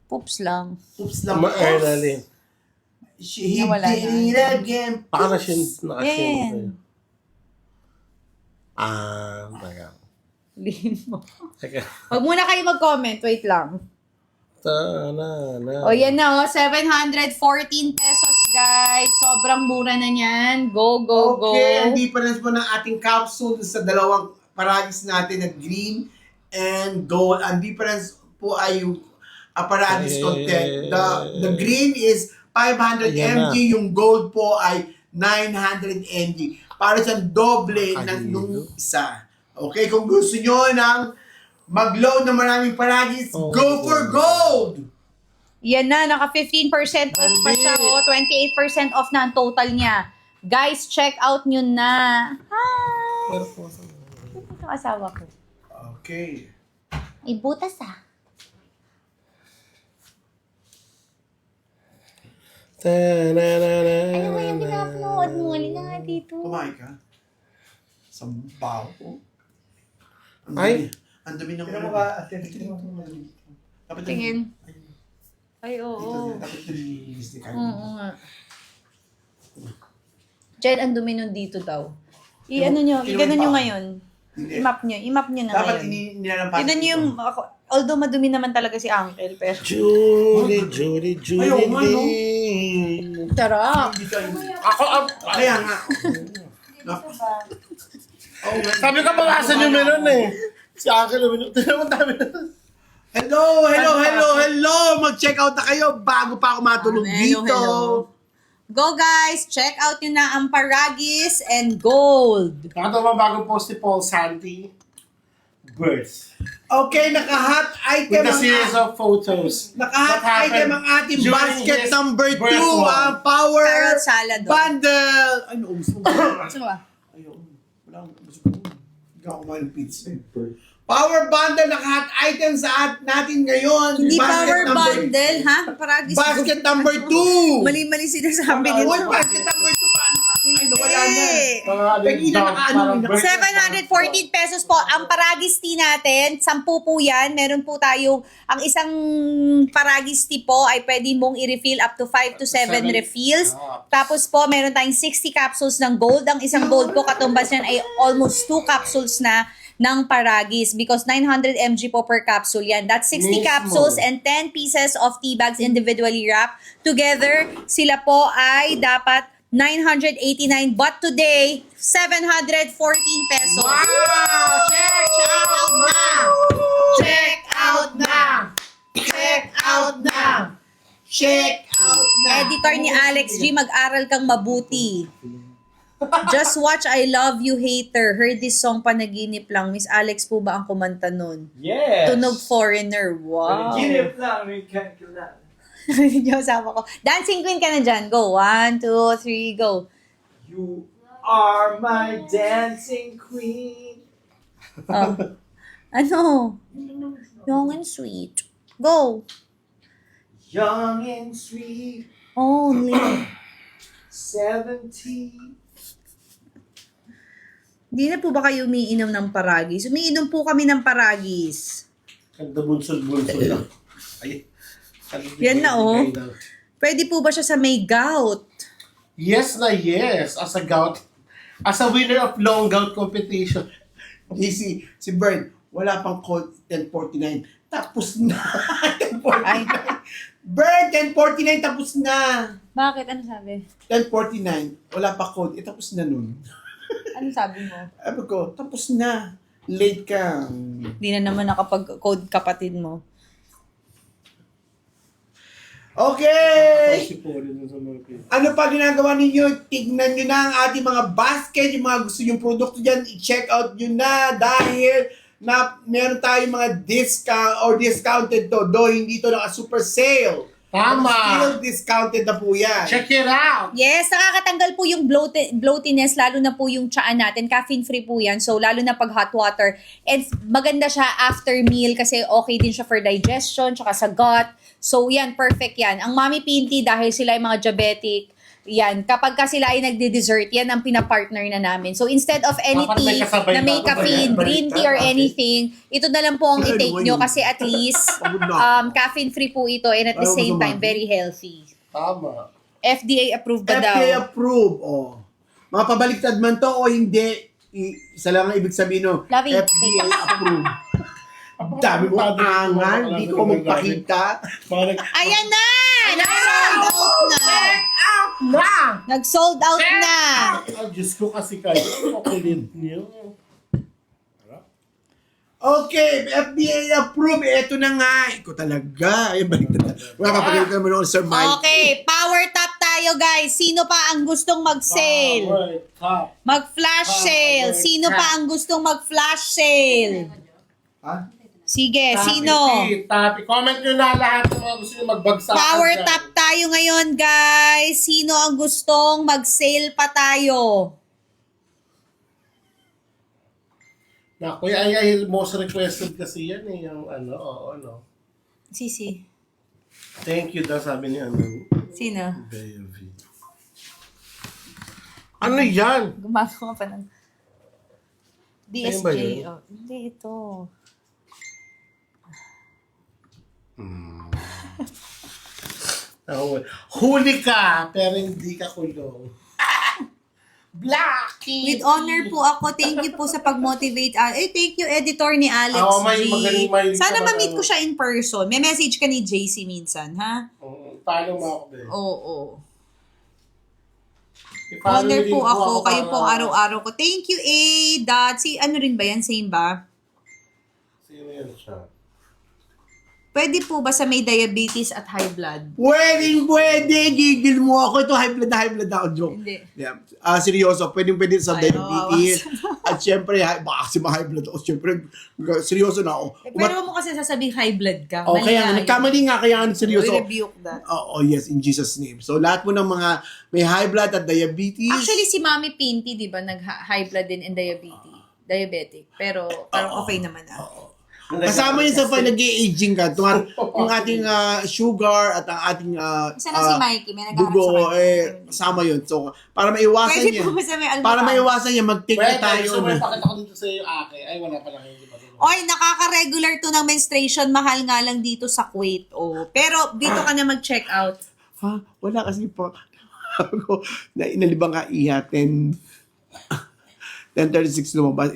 Poops lang. Oops lang. Ma-Erlin. He Nawala did it again. Baka na-shin. Yan. Teka. Lihin mo. Teka. Huwag muna kayo mag-comment. Wait lang. O yan na, 714 pesos, guys. Sobrang mura na niyan. Go, go, go. Okay, ang difference po ng ating capsule sa dalawang paragis natin na green and gold. Ang difference po ay yung paragis content. The green is 500 Ayan mg, yung gold po ay 900 mg. Para siyang doble ng Nakahilo. nung isa. Okay, kung gusto nyo ng mag-load ng maraming paragis, go for gold! Yan na, naka 15% off pa siya. Oh. 28% off na ang total niya. Guys, check out nyo na. Hi! Ito ang asawa ko. Okay. Ay, butas ah. Ano mo yung pinapanood mo? Halika nga dito. Kumain ka? Sambaw ko. Ay. Ang dumi ng Dapat Tingin. Ay, oo. Dapat nililis ni Carmen. Oo nga. Jen, ang dumi nun dito daw. I-ano nyo, i-gano nyo ngayon. I-map nyo na Dapat ngayon. nilalampas. Tignan nyo yung, although madumi naman talaga si Uncle, pero... Judy. Ayaw, mano. Tara! Ako, Kaya nga. sabi ko bawasan yung meron eh. Si Uncle, tignan mo dami na. Hello! Mag-check out na kayo bago pa ako matulog dito. Hello. Go guys! Check out nyo na ang Paragis and Gold. Nakatawa bagong post ni Paul Santi. Birth. Okay, naka-hot item With a series of photos. Naka-hot What item happened ang ating during basket his number 2, birth month. ang Power Carrot salad, oh. Bundle. Ay, naubos mo. Sino ba? Ayaw. Wala akong gusto ko. Hindi ako kumain ng pizza. Power Bundle, naka-hot item sa natin ngayon. Hindi Basket Power number- Bundle, ha? Paragis. Basket number 2. Mali-mali sinasabi nito. Uy, basket number 2. Paano ka? Ay, nawala na. Hindi. Pagina naka-ano. 714 pesos po. Ang Paragis tea natin, 10 po yan. Meron po tayo, ang isang Paragis tea po ay pwede mong i-refill up to 5 to 7 refills. Tapos po, meron tayong 60 capsules ng gold. Ang isang gold po, katumbas yan ay almost 2 capsules na ng Paragis because 900 mg po per capsule yan. That's 60 Mismo. capsules and 10 pieces of tea bags individually wrapped. Together, sila po ay dapat 989 but today, 714 pesos. Wow! Check out na! Check out na! Check out na! Check out na! Editor ni Alex G, mag-aral kang mabuti. Just watch I Love You Hater. Heard this song panaginip lang. Miss Alex po ba ang kumanta nun? Yes! Tunog Foreigner. Wow. Ginip lang, may kankulan. Yung asawa ko. Dancing Queen ka na dyan. Go. 1, 2, 3, go. You are my dancing queen. Oh. Ano? Young and sweet. Go. Young and sweet, Only. 70. Hindi na po ba kayo umiinom ng Paragis? Umiinom po kami ng Paragis. Ganda bunsod-bunsod lang. Ay. Yan na, oh. Pwede po ba siya sa may gout? Yes na yes. As a gout. As a winner of long gout competition. Si Bern, wala pang code 1049. Tapos na. 1049. Ay. Bern, 1049 tapos na. Bakit? Ano sabi? 1049. Wala pa code. Tapos na nun. Ano sabi mo? Sabi ko, tapos na. Late ka. Hindi na naman nakapag-code kapatid mo. Okay! Si Paul yun sa mga pin. Ano pa ginagawa ninyo? Tignan nyo na ang ating mga basket, yung mga gusto yung produkto dyan, i-check out nyo na dahil na meron tayong mga discount or discounted to, do hindi to naka-super sale. Tama. Still discounted na po yan. Check it out! Yes, nakakatanggal po yung bloatiness, lalo na po yung tiyaan natin. Caffeine-free po yan. So, lalo na pag hot water. And maganda siya after meal kasi okay din siya for digestion, tsaka sa gut. So, yan, perfect yan. Ang Mami Pinty, dahil sila ay mga diabetic, yan, kapag ka sila ay nagde-dessert, yan ang pinapartner na namin. So, instead of any Dapat may tea kasabay na may bago caffeine, ba yan? green tea or anything, ito na lang po ang i-take nyo kasi at least caffeine-free po ito and at the Ayaw same mo time, sumama. very healthy. Tama. FDA approved ba daw? FDA approve. Oh. Mga pabaliktad man to o hindi, isa lang ang ibig sabihin no. Loving. FDA approve. Ang dami mo angan, di ko magpakita. Ayan na! Nag-sold out na! Nag-sold out na! Ang Diyos ko kasi kayo. Makulit niyo. Okay, FDA approved. Ito na nga. Ikaw talaga. Ay, balik na. Mga kapagalitan naman ako, Sir Mike. Okay, power top tayo guys. Sino pa ang gustong mag-sale? Power top. Mag-flash sale. Sino pa ang gustong mag-flash sale? Ha? Sige, Tapi, sino? Tapi. Comment nyo na lahat ng mga gusto nyo magbagsakan. Power dyan. top tayo ngayon, guys. Sino ang gustong mag-sale pa tayo? Naku, ay most requested kasi yan eh. Yung ano, ano. Sisi. Thank you daw sabi ni ano. Sino? Baby. Ano yan? Gumagawa pa ng... Ayun ba DSJ. yun? Oh, hindi, ito. Oh, huli ka, pero hindi ka kulong. Blacky! With honor po ako. Thank you po sa pag-motivate. Thank you, editor ni Alex May G. magaling, may Sana naman, ma-meet ko siya in person. May message ka ni JC minsan, ha? Follow mo ako, be. Oo. I-follow Honor din po ako. Kayo para- po araw-araw ko. Thank you, A. Dot. Ano rin ba yan? Same ba? Sino yan siya? Pwede po ba sa may diabetes at high blood? Pwede. Gigil mo ako. Ito, high blood ako. Joke. Hindi. Yeah. Seryoso. Pwede sa Ay, diabetes. At syempre, baka kasi ma-high blood ako. Syempre, seryoso na ako. Pero mo kasi sasabing high blood ka. Oh, Mali kaya nga yun. nagkamali nga, kaya seryoso. We rebuke that. Oh, yes, in Jesus' name. So, lahat mo ng mga may high blood at diabetes. Actually, si Mami Pinty, di ba, nag-high blood din and diabetic. Pero parang okay naman na. Kasama yun sa nag-aging ka. Yung ating sugar at ang ating Isa na si Mikey, may nag-aaral dugo, sa kanya. kasama yun. So, para maiwasan Pwede niya. po ba sa may albularyo? Para maiwasan niya, mag-take na Pwede, tayo. so may pakita ko dito sa iyo, Ake. Ay, wala pala kayo. Oy, nakaka-regular to ng menstruation. Mahal nga lang dito sa Kuwait. Oh. Pero dito ka na mag-check out. Ha? Wala kasi pa. Ako, na inalibang ka iha, 10:36 lumabas.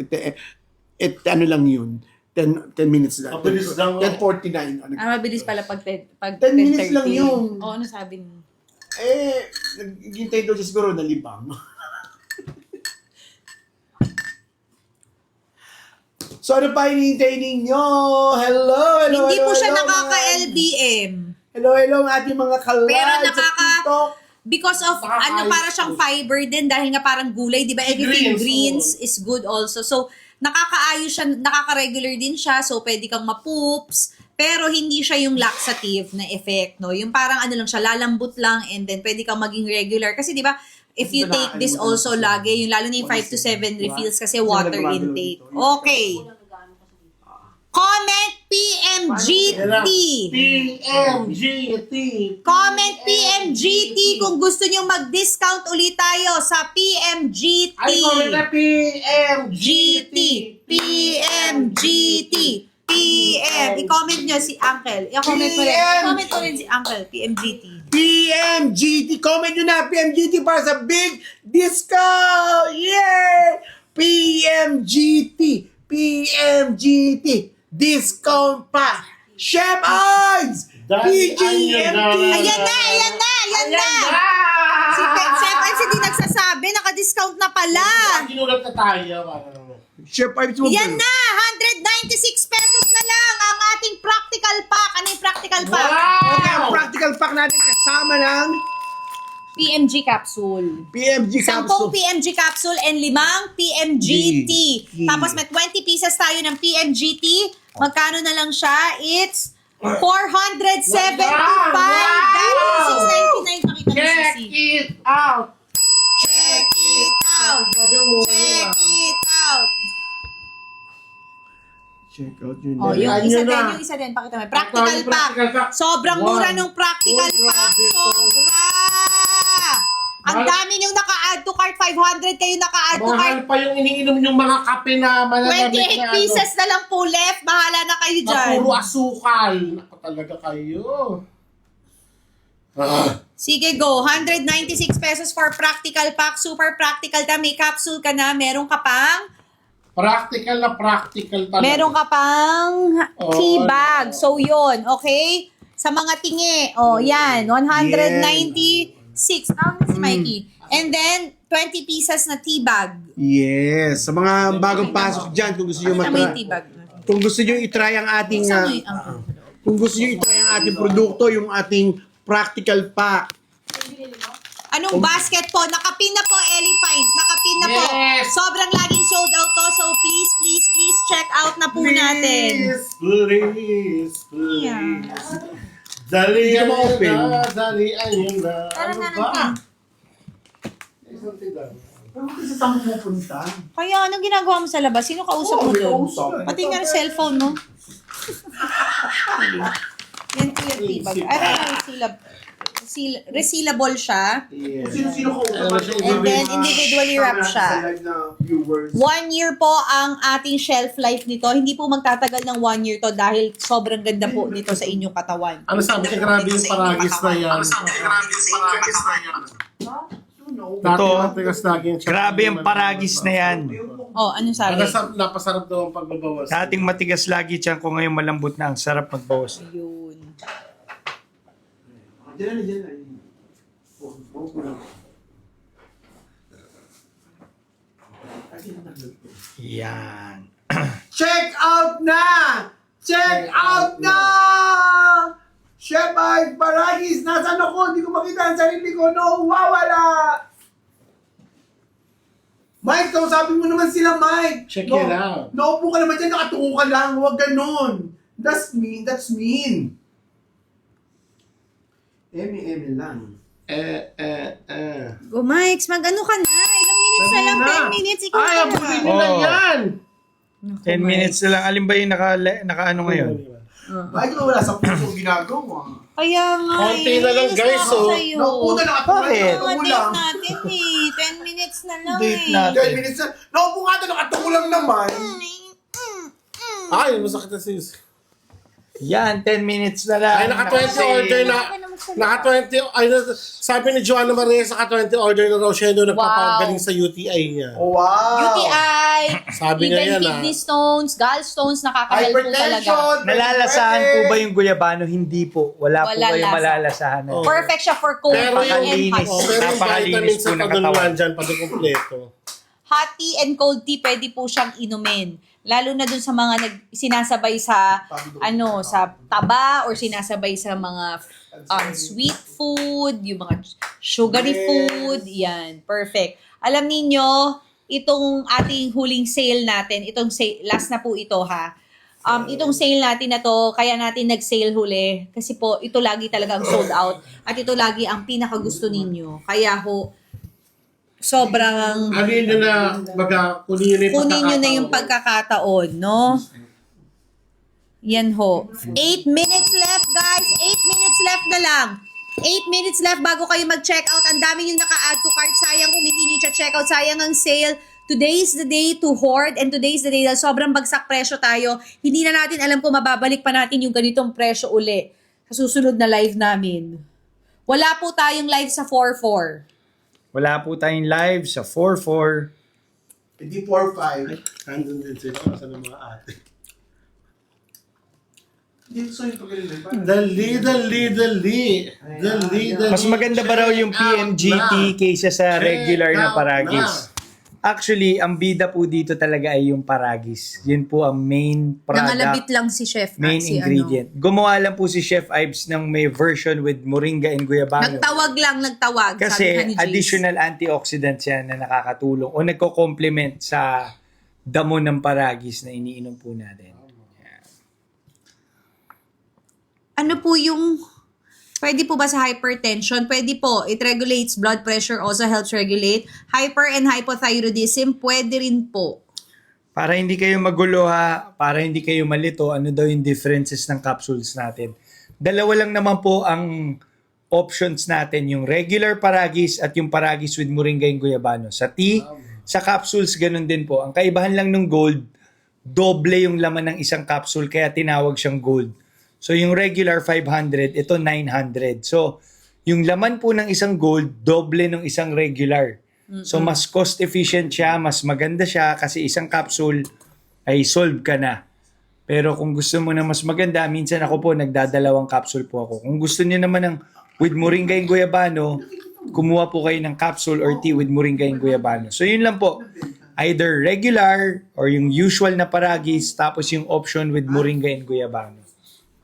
Ano lang yun. 10 minutes lang. Mabilis lang, 10:49. Mabilis pala pag 10 minutes lang yun. Oo, ano sabi mo? Naghintay doon siya siguro nalibang. So, ano pa hinihintay ninyo? Hello. Hindi po siya hello, nakaka-LBM. Hello, ang ating mga kalad Pero sa TikTok. Because of, para siyang fiber din dahil nga parang gulay, di ba? Everything greens is good also. So, nakakaayos siya, nakaka-regular din siya. So, pwede kang mapoops. Pero hindi siya yung laxative na effect, no? Yung parang ano lang siya, lalambot lang and then pwede kang maging regular. Kasi di ba, if you take this also lagi, yung lalo na yung 5 to 7 refills kasi water intake. Okay. Comment PMGT. PMGT. Comment PMGT kung gusto nyo mag-discount ulit tayo sa PMGT. Ay, comment na PMGT. PMGT. PM. I-comment nyo si Uncle. I-comment mo rin. I-comment mo rin si Uncle. PMGT. PMGT. Comment nyo na PMGT para sa big discount! Yay! PMGT. PMGT. Discount pa. Chef Odds! PGMT! Ayan na! Si Chef Eds hindi nagsasabi. Naka-discount na pala. Ginulat na tayo. Chef Odds mo Yan na! 196 pesos na lang ang ating practical pack. Ano yung practical pack? Okay, ang practical pack natin kasama ng PMG capsule. PMG 10 capsule. PMG capsule and 5 PMGT. Tapos may 20 pieces tayo ng PMGT. Magkano na lang siya? It's 475. Dahil 699 pakita ng Check CC. it out! Check it out. Check it out. Check out yun. Oh, Ayan yung na. isa din, pakita mo. Practical pack. Practical pack. Sobrang Wow. mura ng practical Oh, pack. grabe. Sobra! Ang Mahal. dami niyong naka-add to cart. 500 kayo naka-add to cart. Mahal pa yung iniinom yung mga kape na malamig 28 pieces na lang po left. Bahala na kayo na dyan. puro asukal. Naku talaga kayo. Sige, go. 196 pesos for practical pack. Super practical ka. May capsule ka na. Meron ka pang Practical na practical talaga. Meron ka pang tea bag. So, yun. Okay? Sa mga tingi. O, yan. 196. Tawag na si Mikey. And then, 20 pieces na tea bag. Yes. Sa mga bagong pasok dyan, kung gusto nyo Ano na may matry. tea bag? Kung gusto nyo itry ang ating kung gusto nyo itry ang ating produkto, yung ating practical pack. Anong basket po? Nakapin na po, Ellie Pines. Nakapin na po. Yes! Sobrang laging sold out to. So please check out na po natin. Please. Yeah. Dali Hindi ka ma-open. dali ayun na. Tara Ano na ba? natin. Pero kasi saan mo pupunta? Kaya anong ginagawa mo sa labas? Sino kausap mo may doon? kausap. Pati nga yung cellphone mo. Yan po yung tibag. Resealable siya. Sino-sino ka usap? And then individually wrapped siya. Sa live na viewers. 1 year po ang ating shelf life nito. Hindi po magtatagal ng 1 year to dahil sobrang ganda po nito sa inyong katawan. Ano sabi niya, grabe yung paragis na yan. Ito, Matigas lagi yung grabe ang paragis na yan. Oh, anong sabi? Napasarap daw ang pagbabawas. Dating matigas lagi tiyan ko, ngayon malambot na. Ang sarap magbawas. Yun. Diyan na. Yan. Check out na! Check out na! Chef Mike Paragis, nasaan ako? Hindi ko makita ang sarili ko. No, wawala! Mike, kausapin mo naman sila, Mike. Check no, it out. Naupo ka naman dyan, nakatungo ka lang. Huwag ganun. That's mean. Eme lang. Go, Mike. Mag-ano ka na? Ilang minutes na lang? 10 minutes. Ikaw Ay, na. abutin nyo na Oh. yan! 10 minutes na lang. Alin ba yung naka ano ngayon? Mike, wala sa puso ginagawa. Kaya nga. Konti na lang, guys, oh. Naupo na, nakatungo Bakit? lang. Mga date natin eh. 10 minutes na lang Date eh. natin. 10 minutes na. Naupo nga ito, nakatungo lang naman. Ay, masakit na sis. Yan, 10 minutes na lang. Ay, naka-20 order na. Naka-20, ay, sabi ni Joanna Maria, naka-20 order na raw siya doon nagpapagaling sa UTI niya. Oh, wow. UTI, Sabi niya even yan, kidney stones, gallstones, nakaka-help po talaga. Hypertension. Nalalasahan po ba yung guyabano? Hindi po. Wala po Wala kayong lasa. malalasahan. Oh. Perfect siya for cold Pero tea yung, and hot. Napakalinis. pero yung Napakalinis vitamins po sa ng paduluan katawan. dyan, pati kompleto. Hot tea and cold tea, pwede po siyang inumin. Lalo na dun sa mga sinasabay sa sa taba or sinasabay sa mga sweet food, yung mga sugary food, yan, perfect. Alam niyo, itong ating huling sale natin, itong sale, last na po ito ha. Itong sale natin na to, kaya natin nag-sale huli kasi po ito lagi talaga ang sold out at ito lagi ang pinakagusto ninyo. Kaya ho, sobrang Ano yun na, kunin nyo na yung pagkakataon, no? Yan ho. 8 minutes left, guys. 8 minutes left na lang. 8 minutes left bago kayo mag-check out. Ang dami yung naka-add to cart. Sayang kung hindi nyo check out. Sayang ang sale. Today is the day to hoard and today is the day dahil sobrang bagsak presyo tayo. Hindi na natin alam kung mababalik pa natin yung ganitong presyo uli sa susunod na live namin. Wala po tayong live sa 4-4. Wala po tayong live sa 4-4. Hindi 4-5. Andun din sila sa mga ate. Dito sa yung pagaling. Dali. Mas maganda ba raw yung PMGT kaysa sa regular na paragis? Actually, ang bida po dito talaga ay yung paragis. Yun po ang main Nangalabit product, lang si Chef. main ingredient. Gumawa lang po si Chef Ives ng may version with moringa and guyabano. Nagtawag. Kasi sabi nga ni Jace. additional antioxidants yan na nakakatulong o nagko-complement sa damo ng paragis na iniinom po natin. Ano po yung, pwede po ba sa hypertension? Pwede po. It regulates blood pressure, also helps regulate. Hyper and hypothyroidism, pwede rin po. Para hindi kayo magulo ha, para hindi kayo malito, ano daw yung differences ng capsules natin. Dalawa lang naman po ang options natin, yung regular paragis at yung paragis with moringa and guyabano. Sa tea, sa capsules, ganun din po. Ang kaibahan lang ng gold, doble yung laman ng isang capsule, kaya tinawag siyang gold. So, yung regular 500, ito 900. So, yung laman po ng isang gold, doble ng isang regular. So, mas cost efficient siya, mas maganda siya kasi isang capsule ay solve ka na. Pero kung gusto mo na mas maganda, minsan ako po, nagdadalawang capsule po ako. Kung gusto niyo naman ng with moringa and guyabano, kumuha po kayo ng capsule or tea with moringa and guyabano. So, yun lang po. Either regular or yung usual na paragis, tapos yung option with moringa and guyabano.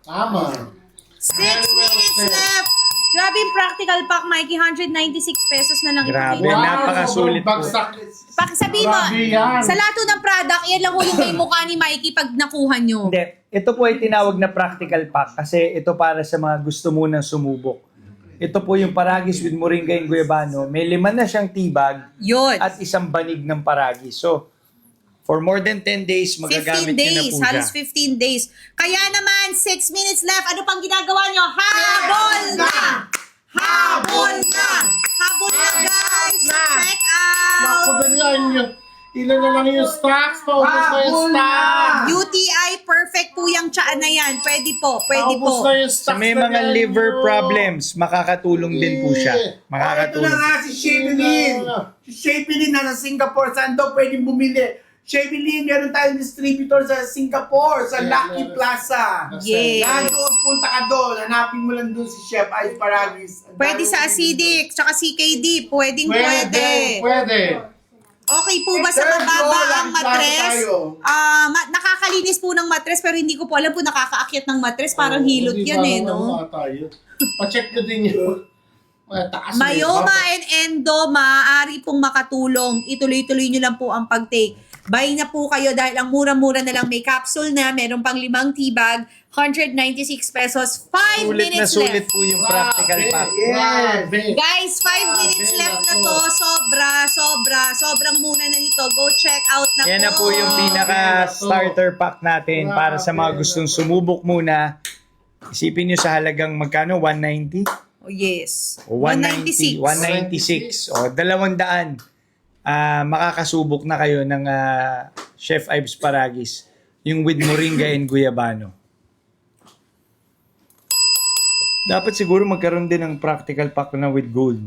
Tama. 6 minutes left! Grabe yung practical pack, Mikey. 196 pesos na lang Grabe, ibigay. napakasulit po. Bagsak. Sabihin mo, Grabe yan. sa lahat ng product, yan lang ho yung may mukha ni Mikey pag nakuha nyo. Hindi, ito po ay tinawag na practical pack kasi ito para sa mga gusto munang sumubok. Ito po yung paragis with moringa and guyabano. May 5 na siyang tibag Yun. at isang banig ng paragis. So, for more than 10 days, 15 magagamit nyo na days. po siya. Halos 15 days. Kaya naman, 6 minutes left. Ano pang ginagawa nyo? Habol na! Habol na! Habol na, guys! Check out! Naku, ganyan yun. Ilan na lang yung stocks. Paubos na yung Habol na! stocks. UTI, perfect po yung tiyaan na yan. Pwede po, pwede Paubos po. na yung stocks. Sa may na mga yan, liver yun. problems, makakatulong din po siya. Ito na Makakatulong. nga si Shavelin. Si Shavelin nasa Singapore. Saan daw pwedeng bumili? Shavelin, meron tayong distributor sa Singapore, sa Lucky Plaza. Yes. Nandoon, punta ka doon. Hanapin mo lang doon si Chef Ice Paragis. Ang Pwede dami sa mong acidic, tsaka CKD. Pwedeng pwede. Pwede. Okay po ba sa Third mababa floor, ang Lucky Plaza matres? tayo. Nakakalinis po ng matres pero hindi ko po alam kung nakakaakyat ng matres. Parang hilot yan eh, no? Pa-check nyo din yun. Taas na yun. Myoma and endo, maaari pong makatulong. Ituloy-tuloy nyo lang po ang pag-take. Buy na po kayo dahil ang mura-mura na lang may capsule na. Meron pang 5 tibag. 196 pesos. 5 Sulit na minutes sulit left. po yung practical pack. Grabe. Guys, 5 minutes left na to. Sobrang muna na nito. Go check out na Yan na po. po yung pinaka-starter pack natin para sa mga gustong sumubok muna. Isipin nyo sa halagang magkano? 190? Oh, yes. O 190? 196. O 200. Makakasubok na kayo ng Chef Ives Paragis. Yung with moringa and guyabano. Dapat siguro magkaroon din ng practical pack na with gold.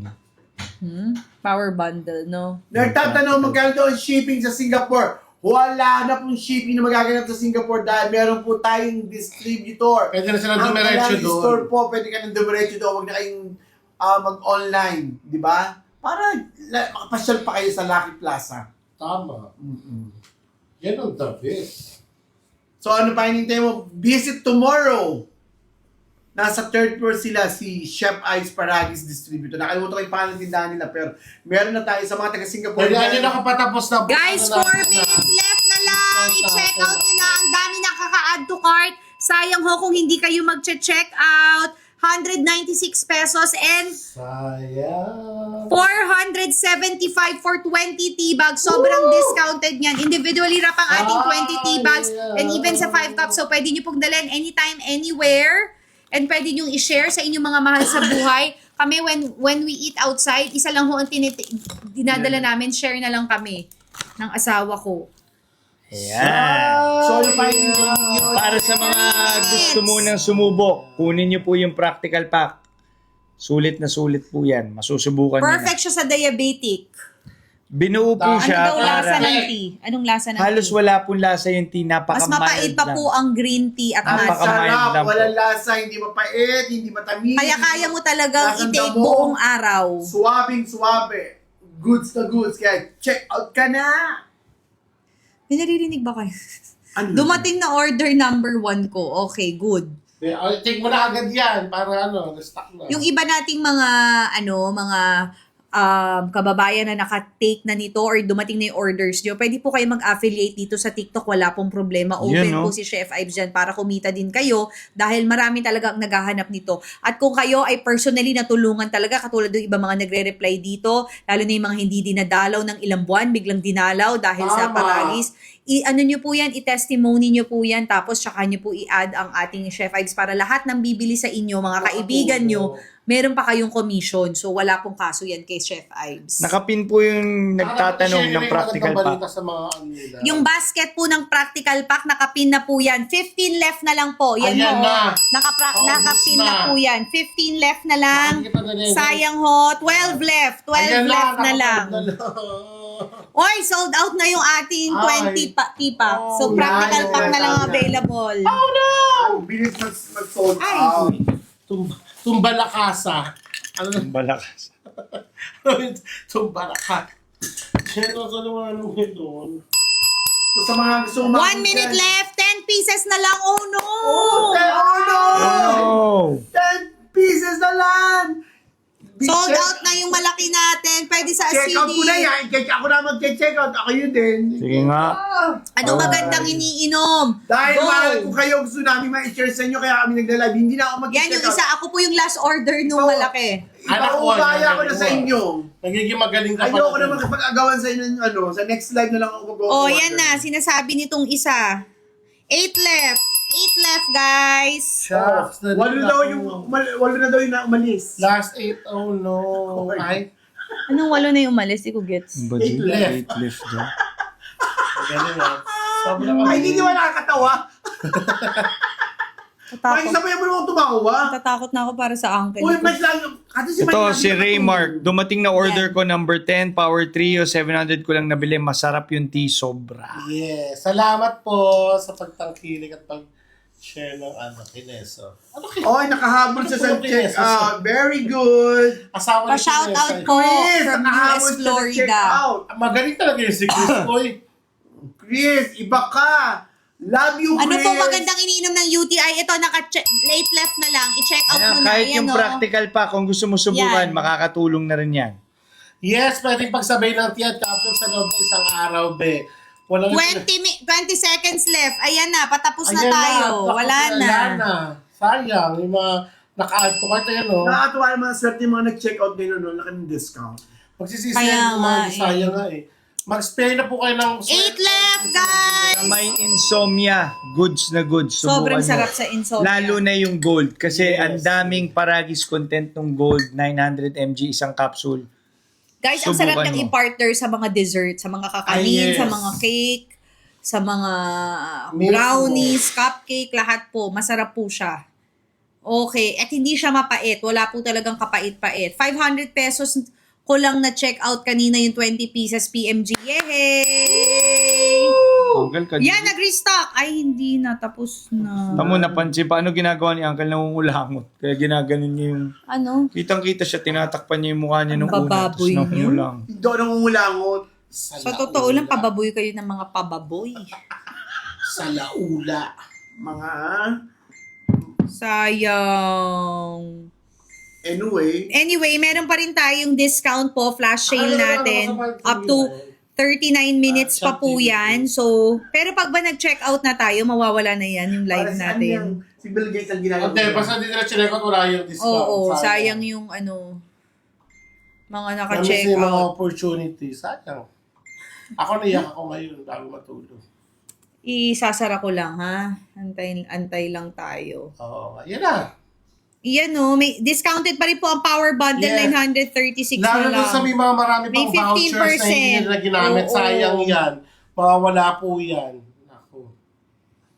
Power bundle, no? Nagtatanong magkano daw ang shipping sa Singapore. Wala na pong shipping na magaganap sa Singapore dahil meron po tayong distributor. Pwede na sila Ang dumiretso Kalagi doon. store po, pwede ka nang dumiretso doon. Huwag na kayong mag-online. Di ba? Para makapasyal pa kayo sa Lucky Plaza. Tama. Yan ang the best. So ano pa hinintay mo? Visit tomorrow. Nasa third floor sila, si Chef Ice Paragis Distributor. Nakalimutan ko yung pangalan ng tindahan nila, pero meron na tayo sa mga taga-Singapore. Pwede nyo nakapatapos na. Guys, ano 4 minutes left na lang. I-check out nyo na. Ang dami nakaka-add to cart. Sayang ho kung hindi kayo mag-check out. 196 pesos and Sayang. 475 for 20 tea-bags. Sobrang discounted niyan. Individually wrap ang ating 20 tea-bags and even sa 5 cups. So, pwede nyo pong dalhin anytime, anywhere. And pwede nyo i-share sa inyong mga mahal sa buhay. Kami, when we eat outside, isa lang ho ang dinadala namin. Share na lang kami ng asawa ko. Ayan. So ano pa hinintay nyo? Para sa mga gusto mo nang sumubok, kunin nyo po yung practical pack. Sulit na sulit po yan. Masusubukan nyo na. Perfect siya sa diabetic. Binuo po Ano siya daw lasa para ng tea? Anong lasa ng halos tea? wala pong lasa yung tea. Mas Napaka-mild mapait pa lang. po ang green tea at Napaka- matcha. mild Sarap, lang po. walang lasa, hindi mapait, hindi matamis. Kaya kaya mo talagang Lasang i-take damo. buong araw. Suwabing suwabe. Goods na goods. Kaya check out ka na. May naririnig ba kayo? Ano? Dumating na order number 1 ko. Okay, good. Take mo na agad yan para na-stock na. Yung iba nating mga kababayan na naka-take na nito or dumating na yung orders nyo, pwede po kayo mag-affiliate dito sa TikTok. Wala pong problema. Open Yan, no? po si Chef Ives dyan para kumita din kayo dahil marami talaga ang naghahanap nito. At kung kayo ay personally natulungan talaga, katulad ng iba mga nagre-reply dito, lalo na yung mga hindi dinadalaw ng ilang buwan, biglang dinalaw dahil sa Tama. paragis, ano nyo po yan, i-testimony nyo po yan, tapos tsaka nyo po i-add ang ating Chef Ives para lahat ng bibili sa inyo, mga kaibigan nyo, meron pa kayong commission. So, wala pong kaso yan kay Chef Ives. Nakapin po yung nagtatanong ng practical pack. Sa mga ano nila. Yung basket po ng practical pack, nakapin na po yan. 15 left na lang po. Yan Ayan ho. na. Nakapin Paubos na na. po yan. 15 left na lang. Nakikita na rin. Sayang ho. 12 left. 12 left na lang. Oy, sold out na yung ating 20 tipa. So, practical yan, pack na lang yan. available. Ang bilis mag-sold Ay. out. Tumbalakasa. Ano na? Balakas. Tumbalaka. Sino sa naman mo doon? So, sa mga gusto 1 minute left. 10 pieces na lang. Oh no! Oh no! Oh! 10 pieces na lang! Sold out na yung malaki natin. Pwede sa Check out ko na acidic. yan. Ako na mag-check out. Ako yun din. Sige nga. Anong magandang iniinom? Dahil Go! mahal ko kayo, gusto namin ma-share sa inyo, kaya kami nagla-live. Hindi na ako Yan mag-check yung out. isa. Ako po yung last order nung malaki. Ipaubaya ko na sa inyo. Nagiging magaling ka Ayoko na makipag-agawan sa inyo ng sa next live na lang ako mag-order. Oh, yan na. Sinasabi nitong isa. 8 left. 8 left, guys. Shucks, Walo na daw yung umalis. Last 8, oh no. Ay, Anong 8 na yung umalis? Di ko gets. Budget left. 8 left dyan. magaling ah. Sobrang Ay, hindi mo nakakatawa. Ay, Tatakot. sabayan mo naman tumawa. Tatakot na ako para sa uncle. Uy, mas lang. Kasi si Ito, Mike si Lambert- Raymark. Dumating na order ko number 10, power trio, 700 ko lang nabili. Masarap yung tea, sobra. Yes. Salamat po sa pagtangkilik at pag-share ng Kineso. Oy, nakahabol sa Ano po yung check Kineso? out. Very good. Asawa ni Pa-shout out Kineso. po Chris, from nakahabol US, sa check Florida. out. Magaling talaga yung si Chris, boy. Chris, iba ka. Love you, Chris. Ano po magandang iniinom ng UTI? Ito, late left na lang. I-check out mo Ayan, na. kahit Ayan, yung oh. practical pa, kung gusto mo subukan, Yan. makakatulong na rin yan. Yes, pwedeng pagsabay ng tiyan capsule sa loob ng isang araw, be. Walang 20 seconds left. Ayan na, patapos na Ayan tayo. tapos Wala na. Wala na. Sayang, yung mga naka-add to cart, ayan o. Nakakatuwa naman ang swerte yung mga nag-check out ngayon, no? Laki ng discount. Magsisisi Kaya yung mga nga, eh. sayang nga eh. Mag-spray na po kayo ng 8 left, guys! May insomnia, goods na goods. Subukan Sobrang mo. sarap sa insomnia. Lalo na yung gold. Kasi Yes. ang daming paragis content ng gold, 900 mg isang capsule. Guys, ang sarap Subukan ng mo. i-partner sa mga dessert, sa mga kakanin, Yes. sa mga cake, sa mga Mismo. brownies, cupcake, lahat po. Masarap po siya. Okay. At hindi siya mapait. Wala po talagang kapait-pait. 500 pesos ko lang na-check out kanina yung 20 pieces PMG. Yay! Uncle, Yan, nag-restock. Ay, hindi na. Tapos na. Tamo napansin, paano ginagawa ni Uncle nangungulangot? Kaya ginaganon niya yung... Ano? Kitang-kita siya, tinatakpan niya yung mukha niya nung una. Bababoy Tapos niyo? nangungulang. Hindi ako nangungulangot. Sa totoo lang, pababoy kayo ng mga pababoy. Sa laula. Mga... Sayang. Anyway, Meron pa rin tayong discount po, flash sale Ano natin. Up to 39 minutes pa po yan. So, pero pag ba nag-check out na tayo, mawawala na yan yung live para saan natin. yan? Si Bill Gates ang ginagawa. Hindi, basta hindi nila chinek out, wala yung discount. Oo, sayang yung mga naka-check Yung mga out. opportunity, sayang. Ako naiyak ako ngayon, bago matulog. Isasara ko lang, ha? Antay lang tayo. Oo, yan na. Yan o, may discounted pa rin po ang power bundle, Yes. 936 Lalo na na sa lang. may mga marami May pang vouchers na hindi 15%. nila ginamit, Oo. sayang yan. Mawawala po yan. Ako.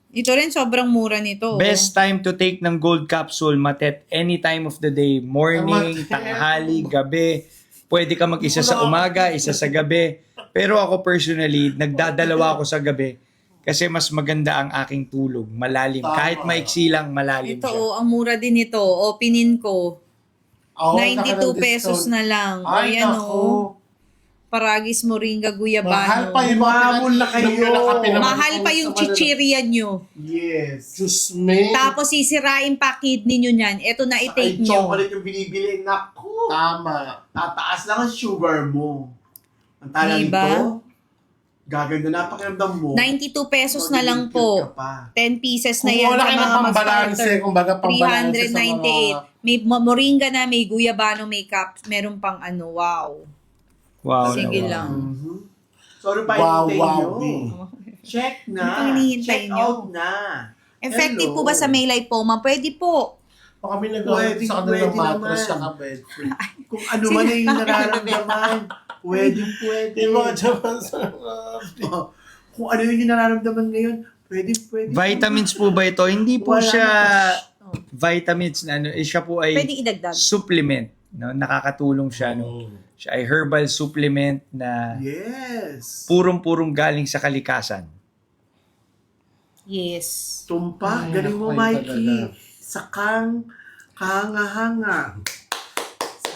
Ito rin, sobrang mura nito. Best time to take ng gold capsule, matet, any time of the day. Morning, Matet. tanghali, gabi. Pwede ka mag-isa sa umaga, isa sa gabi. Pero ako personally, nagdadalawa ako sa gabi. Kasi mas maganda ang aking tulog. Malalim. Tama. Kahit maiksi lang, malalim Ito, siya. ang mura din ito. Opinin ko. Oh, 92 pesos na lang. Ay, Ayan naku. o. Paragis Moringa Guyabano. Mahal pa yung mga Umabol na kayo. pinag-inom nyo na kape na Mahal pa yung sa chichirya nyo. Yes. Diyos me. Tapos sisirain pa kidney nyo niyan. Ito na i-take Ay, nyo. chocolate yung binibili. Naku. Tama. Tataas lang ang sugar mo. Ang tala Diba? nito, gaganda na pakiramdam mo. 92 pesos na lang Magiging po. cute ka pa. 10 pieces na Kung yan wala sa kayo ng mga pambalanse, mag-starter. kumbaga pambalanse sa 398. May moringa na, may guyabano, may cup. Meron pang wow. Wow. Sige wow. lang. Mhm. So, ano pa Wow, hinihintay wow, nyo? eh. Check Ano na. pang hinihintay Check nyo? out na. Effective Hello. po ba sa may lipoma? Pwede po. Baka may nagawa Pwede, sa kanilang pwede mattress naman. sa bed free. Kung ano man ay nararamdaman, pwede. Yung mga Japan sa Oh, kung ano yung nararamdaman ngayon, pwede. Vitamins po ba ito? Hindi po Wala siya na vitamins na siya po ay Pwede idagdag. supplement. No? Nakakatulong siya. No? Siya ay herbal supplement na Yes. purong-purong galing sa kalikasan. Yes. Tumpak, Ay, galing mo, naku, ay Mikey. talaga. Sakang, kahanga-hanga.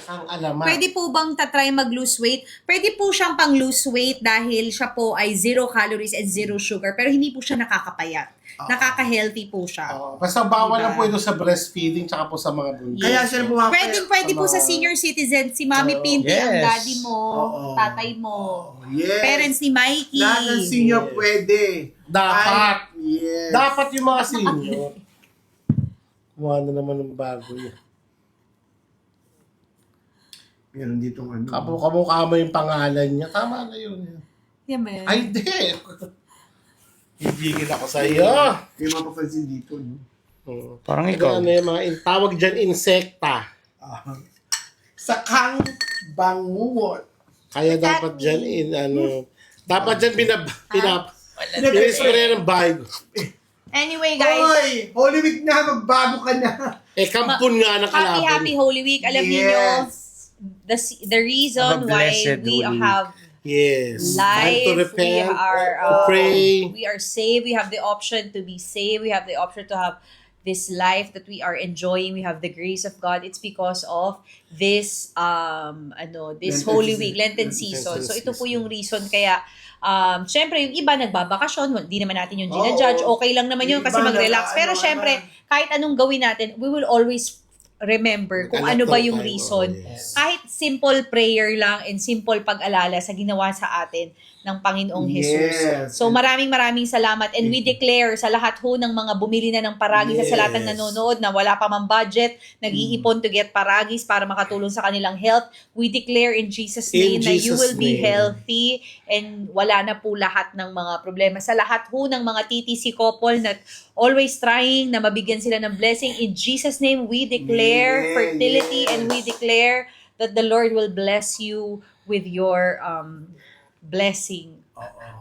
Ang alamat. Pwede po bang tatry mag-lose weight? Pwede po siyang pang-lose weight dahil siya po ay 0 calories and 0 sugar, pero hindi po siya nakakapayat. Nakaka-healthy po siya. Basta bawal lang po ito sa breastfeeding tsaka po sa mga buntis. Kaya siya pumapayat. Pwede po sa senior citizen, si Mami Pinty, ang Yes. daddy mo, Oo. tatay mo, Yes. parents ni Mikey. Lahat ng senior pwede. Dapat. Yes. Dapat yung mga senior. Kumuha na naman ng bago niya. Meron dito ano. Kamukha mo yung pangalan niya. Tama na yun. Yeah, man. Ay, hindi. Ibigil ako sa iyo. May mapapansin dito. No? Parang ikaw. Ano yung mga tawag dyan, insekta. Sakang banguwot. Kaya dapat dyan, dapat dyan pinaspray ng bago. Anyway, guys, Hoy! Holy Week na! Magbago ka na! Kampun nga ng kalaban. happy Holy Week. Alam niyo, the reason Have a why blessed we Holy Week. have Yes. Time to life, we repent, are to pray. we are saved, we have the option to be saved, we have the option to have this life that we are enjoying, we have the grace of God. It's because of this this Lenten Holy season. Week, Lenten Lenten season. So season. ito po yung reason kaya syempre yung iba nagbabakasyon, hindi naman natin yung ginajudge, okay lang naman yun Yung kasi iba mag-relax. Pero ano syempre, naman. kahit anong gawin natin, we will always remember kung ano ba yung reason. Yes. Kahit simple prayer lang and simple pag-alala sa ginawa sa atin ng Panginoong Jesus. Yes. So maraming salamat and we declare sa lahat ho ng mga bumili na ng paragis sa lahat ng Yes. nanonood na wala pa mang budget, nag-iipon to get paragis para makatulong sa kanilang health. We declare in Jesus' name In na you Jesus' will be name. healthy and wala na po lahat ng mga problema. Sa lahat ho ng mga TTC couple na always trying na mabigyan sila ng blessing, in Jesus' name we declare Amen. fertility Yes. and we declare that the Lord will bless you with your blessing.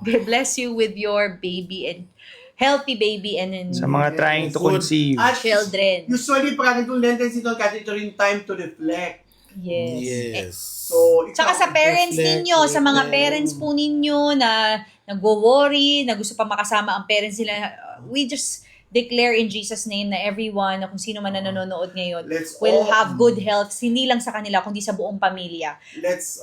Bless you with your baby and healthy baby and Sa mga trying to conceive. At children. usually, pag itong Lenten season, kasi ito rin time to reflect. Yes. Yes. So, ikaw, Tsaka sa parents reflect, ninyo, sa mga reflect. parents po ninyo na nagwo-worry, na gusto pa makasama ang parents nila, we just declare in Jesus' name na everyone, na kung sino man na nanonood ngayon, Let's will all- have good health, hindi lang sa kanila, kundi sa buong pamilya. let's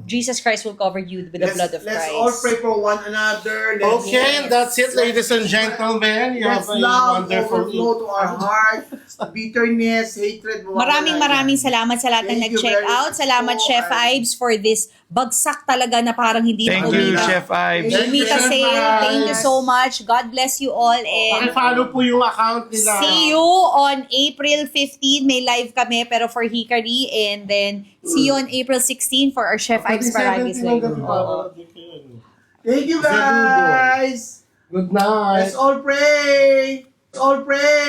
Jesus Christ will cover you with the blood of let's Christ. all pray for one another. Let's, Okay, and that's it, ladies and gentlemen. You have let's a love wonderful overflow to our heart. Bitterness, hatred. Maraming salamat sa lahat ng Thank you nag-check very out. Salamat, much. Chef Ives, for this bagsak talaga na parang hindi Thank na you, umita. Chef Ives. Thank you, Umita Chef sale. Ives. Thank you so much. God bless you all and Paki-follow po yung account nila. see you on April 15. May live kami pero for Hikari, and then see you on April 16 for our Chef Ives Paragis live. Oo. Thank you, guys. Good night. Let's all pray. Let's all pray.